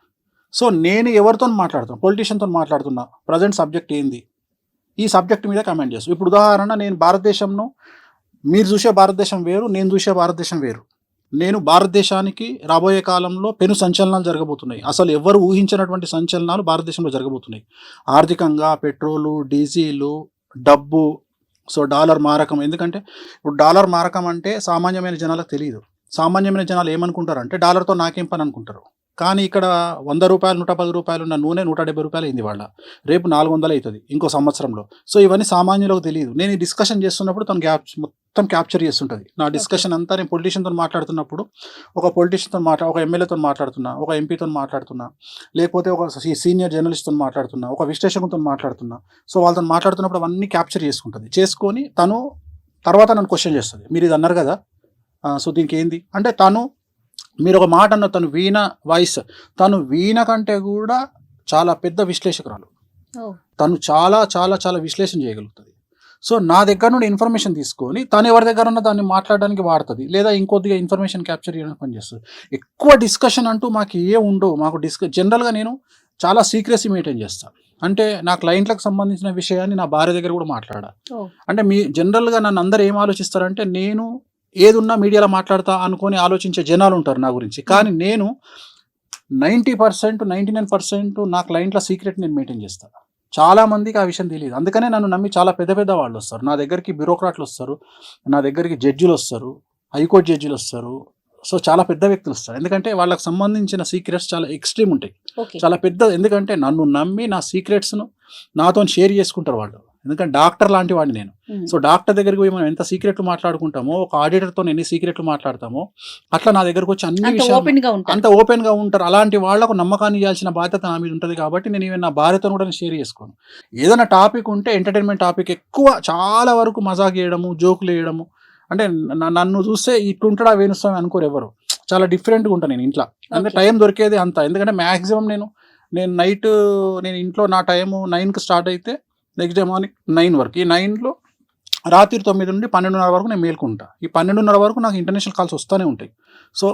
సో నేను ఎవరితో మాట్లాడుతున్నా, పొలిటీషియన్తో మాట్లాడుతున్నా, ప్రజెంట్ సబ్జెక్ట్ ఏంది, ఈ సబ్జెక్ట్ మీద కమెంట్ చేస్తాను. ఇప్పుడు ఉదాహరణ, నేను భారతదేశంను, మీరు చూసే భారతదేశం వేరు, నేను చూసే భారతదేశం వేరు. నేను భారతదేశానికి రాబోయే కాలంలో పెను సంచలనాలు జరగబోతున్నాయి. అసలు ఎవరు ఊహించినటువంటి సంచలనాలు భారతదేశంలో జరగబోతున్నాయి. ఆర్థికంగా పెట్రోలు, డీజిలు, డబ్బు, సో డాలర్ మారకం. ఎందుకంటే ఇప్పుడు డాలర్ మారకం అంటే సామాన్యమైన జనాలకు తెలియదు. సామాన్యమైన జనాలు ఏమనుకుంటారంటే డాలర్తో నాకేం పని అనుకుంటారు. కానీ ఇక్కడ 100 రూపాయలు, 110 రూపాయలు ఉన్న నూనె 170 రూపాయలు అయింది వాళ్ళ, రేపు 400 అవుతుంది ఇంకో సంవత్సరంలో. సో ఇవన్నీ సామాన్యులకు తెలియదు. నేను ఈ డిస్కషన్ చేస్తున్నప్పుడు తను మొత్తం క్యాప్చర్ చేస్తుంటుంది. నా డిస్కషన్ అంతా నేను పొలిటీషియన్తో మాట్లాడుతున్నప్పుడు, ఒక పొలిటీషియన్తో ఒక ఎమ్మెల్యేతో మాట్లాడుతున్నా, ఒక ఎంపీతో మాట్లాడుతున్నా, లేకపోతే ఒక సీనియర్ జర్నలిస్ట్తో మాట్లాడుతున్నా, ఒక విశ్లేషకులతో మాట్లాడుతున్నా. సో వాళ్ళతో మాట్లాడుతున్నప్పుడు అవన్నీ క్యాప్చర్ చేసుకుంటుంది. చేసుకొని తను తర్వాత నన్ను క్వశ్చన్ చేస్తుంది, మీరు ఇది అన్నారు కదా, సో దీనికి ఏంది అంటే, తను మీరు ఒక మాట అన్న, తను వీణ వాయిస్, తను వీణ కంటే కూడా చాలా పెద్ద విశ్లేషకురాలు. తను చాలా చాలా చాలా విశ్లేషణ చేయగలుగుతుంది. సో నా దగ్గర నుండి ఇన్ఫర్మేషన్ తీసుకొని తను ఎవరి దగ్గర ఉన్న దాన్ని మాట్లాడడానికి వాడుతుంది, లేదా ఇంకొద్దిగా ఇన్ఫర్మేషన్ క్యాప్చర్ చేయడానికి పనిచేస్తుంది. ఎక్కువ డిస్కషన్ అంటూ మాకు ఉండవు. మాకు జనరల్గా నేను చాలా సీక్రెసీ మెయింటైన్ చేస్తాను. అంటే నా క్లయింట్లకు సంబంధించిన విషయాన్ని నా భార్య దగ్గర కూడా మాట్లాడా. అంటే జనరల్గా నన్ను అందరూ ఏం ఆలోచిస్తారంటే, నేను ఏదున్నా మీడియాలో మాట్లాడతా అనుకొని ఆలోచించే జనాలు ఉంటారు నా గురించి. కానీ నేను 90%, 99% నా క్లయింట్ల సీక్రెట్ నేను మెయింటైన్ చేస్తాను. చాలామందికి ఆ విషయం తెలియదు. అందుకనే నన్ను నమ్మి చాలా పెద్ద పెద్ద వాళ్ళు వస్తారు నా దగ్గరికి. బ్యూరోక్రాట్లు వస్తారు నా దగ్గరికి, జడ్జిలు వస్తారు, హైకోర్టు జడ్జిలు వస్తారు. సో చాలా పెద్ద వ్యక్తులు వస్తారు. ఎందుకంటే వాళ్ళకి సంబంధించిన సీక్రెట్స్ చాలా ఎక్స్ట్రీమ్ ఉంటాయి, చాలా పెద్ద. ఎందుకంటే నన్ను నమ్మి నా సీక్రెట్స్ను నాతో షేర్ చేసుకుంటారు వాళ్ళు. ఎందుకంటే డాక్టర్ లాంటి వాడిని నేను. సో డాక్టర్ దగ్గరికి పోయి మనం ఎంత సీక్రెట్లు మాట్లాడుకుంటామో, ఒక ఆడిటర్తో ఎన్ని సీక్రెట్లు మాట్లాడతామో, అట్లా నా దగ్గరకు వచ్చి అన్ని విషయాలు అంత ఓపెన్గా ఉంటారు. అలాంటి వాళ్లకు నమ్మకాన్ని ఇవ్వాల్సిన బాధ్యత నా మీద ఉంటుంది. కాబట్టి నేను ఈవెన్ నా భార్యతో కూడా షేర్ చేసుకోను. ఏదైనా టాపిక్ ఉంటే ఎంటర్టైన్మెంట్ టాపిక్, ఎక్కువ చాలా వరకు మజాక్ చేయడము, జోకులు వేయడము. అంటే నన్ను చూస్తే ఇట్లుంటాడా వేణుస్వామి అనుకోరు ఎవరు. చాలా డిఫరెంట్గా ఉంటాను నేను ఇంట్లో. అంటే టైం దొరికేది అంత. ఎందుకంటే మ్యాక్సిమం నేను నైట్, నేను ఇంట్లో నా టైము 9కి స్టార్ట్ అయితే నెక్స్ట్ డే మార్నింగ్ 9 వరకు. ఈ 9లో రాత్రి 9 నుండి 12:30 వరకు నేను మేల్కుంటా. ఈ 12:30 వరకు నాకు ఇంటర్నేషనల్ కాల్స్ వస్తూనే ఉంటాయి. సో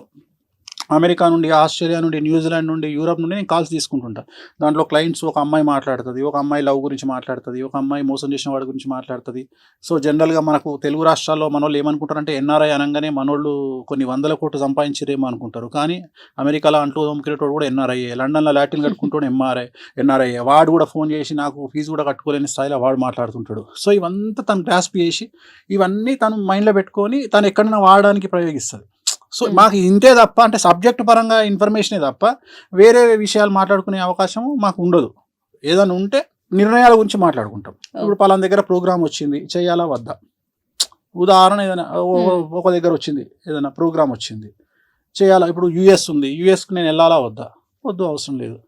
అమెరికా నుండి, ఆస్ట్రేలియా నుండి, న్యూజిలాండ్ నుండి, యూరప్ నుండి నేను కాల్స్ తీసుకుంటుంటా. దాంట్లో క్లయింట్స్ ఒక అమ్మాయి మాట్లాడుతుంది, ఒక అమ్మాయి లవ్ గురించి మాట్లాడుతుంది, ఒక అమ్మాయి మోసం చేసిన వాడి గురించి మాట్లాడుతుంది. సో జనరల్గా మనకు తెలుగు రాష్ట్రాల్లో మనోళ్ళు ఏమనుకుంటారంటే ఎన్ఆర్ఐ అనగానే మనోళ్ళు కొన్ని 100 కోట్లు సంపాదించారేమో అనుకుంటారు. కానీ అమెరికాలో అంటూ దొమ్మికేటోడు కూడా ఎన్ఆర్ఐ, లండన్లో లాటిన్ కట్టుకుంటాడు ఎన్ఆర్ఐ. వాడు కూడా ఫోన్ చేసి నాకు ఫీజు కూడా కట్టుకోలేని స్థాయిలో వాడు మాట్లాడుతుంటాడు. సో ఇవంతా తను గ్రాస్ప్ చేసి ఇవన్నీ తను మైండ్లో పెట్టుకొని తను ఎక్కడైనా వాడడానికి ప్రయోగిస్తుంది. సో మాకు ఇంతే తప్ప, అంటే సబ్జెక్ట్ పరంగా ఇన్ఫర్మేషనే తప్ప వేరే విషయాలు మాట్లాడుకునే అవకాశం మాకు ఉండదు. ఏదైనా ఉంటే నిర్ణయాల గురించి మాట్లాడుకుంటాం. ఇప్పుడు పలానా దగ్గర ప్రోగ్రామ్ వచ్చింది, చేయాలా వద్దా. ఉదాహరణ ఏదైనా ఒక దగ్గర వచ్చింది, ఏదైనా ప్రోగ్రామ్ వచ్చింది, చేయాలా. ఇప్పుడు యూఎస్ ఉంది, యూఎస్కి నేను వెళ్ళాలా వద్దా, వద్దు, అవసరం లేదు.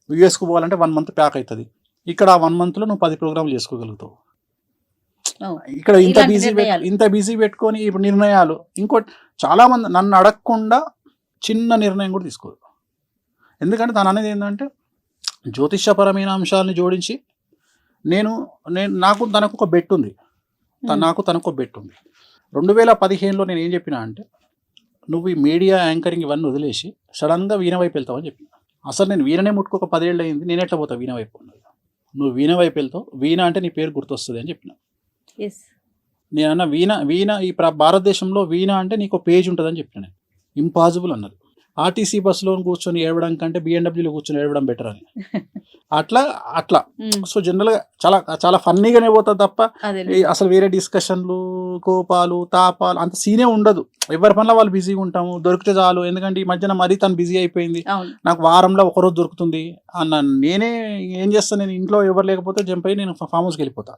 యూఎస్కి పోవాలంటే 1 month ప్యాక్ అవుతుంది. ఇక్కడ 1 monthలో నువ్వు 10 ప్రోగ్రాంలు చేసుకోగలుగుతావు. ఇక్కడ ఇంత బిజీ పెట్టుకొని ఇప్పుడు నిర్ణయాలు. ఇంకోటి, చాలామంది నన్ను అడగకుండా చిన్న నిర్ణయం కూడా తీసుకోదు. ఎందుకంటే తను అనేది ఏంటంటే జ్యోతిష్యపరమైన అంశాలని జోడించి నాకు తనకు ఒక బెట్ ఉంది. తనకు ఒక బెట్ ఉంది. 2015లో నేను ఏం చెప్పినా అంటే, నువ్వు ఈ మీడియా యాంకరింగ్ ఇవన్నీ వదిలేసి సడన్గా వీణ వైపు వెళ్తావని చెప్పిన. అసలు నేను వీణనే ముట్టుకోక 10 ఏళ్ళు అయింది, నేను ఎట్లా పోతా వీణ వైపు? నువ్వు వీణ వైపు వెళ్తావు, వీణ అంటే నీ పేరు గుర్తొస్తుంది అని చెప్పిన. నేనన్నా వీణ ఈ భారతదేశంలో వీణ అంటే నీకు పేజ్ ఉంటుందని చెప్పిన. నేను ఇంపాసిబుల్ అన్నారు. ఆర్టీసీ బస్సులో కూర్చొని ఏడవడం కంటే బిఎండబ్ల్యూలో కూర్చొని ఏడవడం బెటర్ అని. అట్లా సో జనరల్గా చాలా చాలా ఫన్నీగానే పోతుంది తప్ప అసలు వేరే డిస్కషన్లు, కోపాలు, తాపాలు అంత సీనే ఉండదు. ఎవరి పనిలో వాళ్ళు బిజీగా ఉంటాము, దొరికితే చాలు. ఎందుకంటే ఈ మధ్యన మరీ తను బిజీ అయిపోయింది, నాకు వారంలో ఒకరోజు దొరుకుతుంది అన్న. నేనే ఏం చేస్తాను, నేను ఇంట్లో ఎవరు లేకపోతే జంప్ అయ్యి నేను ఫామ్ హౌస్కి వెళ్ళిపోతా.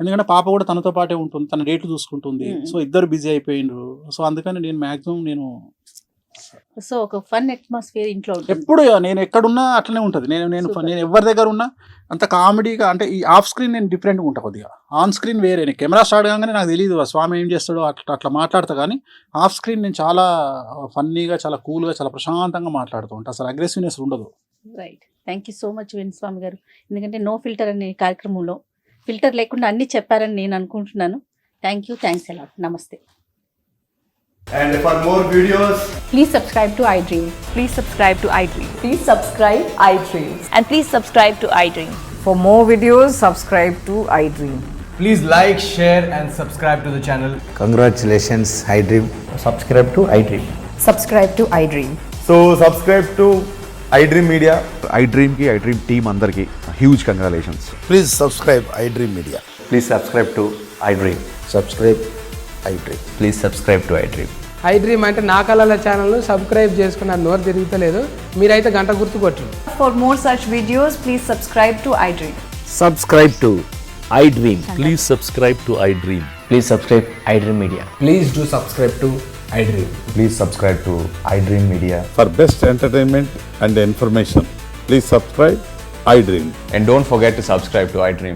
ఎందుకంటే పాప కూడా తనతో పాటే ఉంటుంది, తన డేట్లు చూసుకుంటుంది. సో ఇద్దరు బిజీ అయిపోయిండ్రు. సో అందుకని నేను మ్యాక్సిమం సో ఒక ఫన్ అట్మాస్ఫియర్ ఇంట్లో ఎప్పుడు నేను ఎక్కడున్నా అట్లనే ఉంటుంది. నేను ఎవరి దగ్గర ఉన్నా అంత కామెడీగా, అంటే ఈ ఆఫ్ స్క్రీన్ నేను డిఫరెంట్గా ఉంటా కొద్దిగా, ఆన్ స్క్రీన్ వేరే. నేను కెమెరా స్టార్ట్ కాగానే నాకు తెలియదు స్వామి ఏం చేస్తాడో అట్లా మాట్లాడతా. కానీ ఆఫ్ స్క్రీన్ నేను చాలా ఫన్నీగా, చాలా కూల్గా, చాలా ప్రశాంతంగా మాట్లాడుతూ ఉంటాను. అసలు అగ్రెసివ్నెస్ ఉండదు. Right. Thank you so much Venu Swamy గారు. ఎందుకంటే నో ఫిల్టర్ అనే కార్యక్రమంలో ఫిల్టర్ లేకుండా అన్ని చెప్పారని నేను అనుకుంటున్నాను. Thank you, thanks a lot. నమస్తే. And for more videos, Please subscribe to iDream. Please subscribe to iDream. Please subscribe iDream. And please subscribe to iDream. For more videos, subscribe to iDream. please like, share and subscribe to the channel. Congratulations, iDream. Subscribe to iDream. Subscribe to iDream. So subscribe to iDream Media. iDream team అందరికి huge congratulations. Please subscribe iDream Media. Please subscribe to iDream. Subscribe iDream. Please subscribe to iDream. iDream అంటే నా కళల ఛానల్ను సబ్స్క్రైబ్ చేసుకున్న నోరు తిరుగుతలేదు, మీరైతే గంట గుర్తు కొట్టండి. For more such videos, please subscribe to iDream. Subscribe to iDream. Please subscribe to iDream. Please subscribe iDream Media. Please do subscribe to iDream. Please subscribe to iDream Media. For best entertainment and information, please subscribe iDream. And don't forget to subscribe to iDream.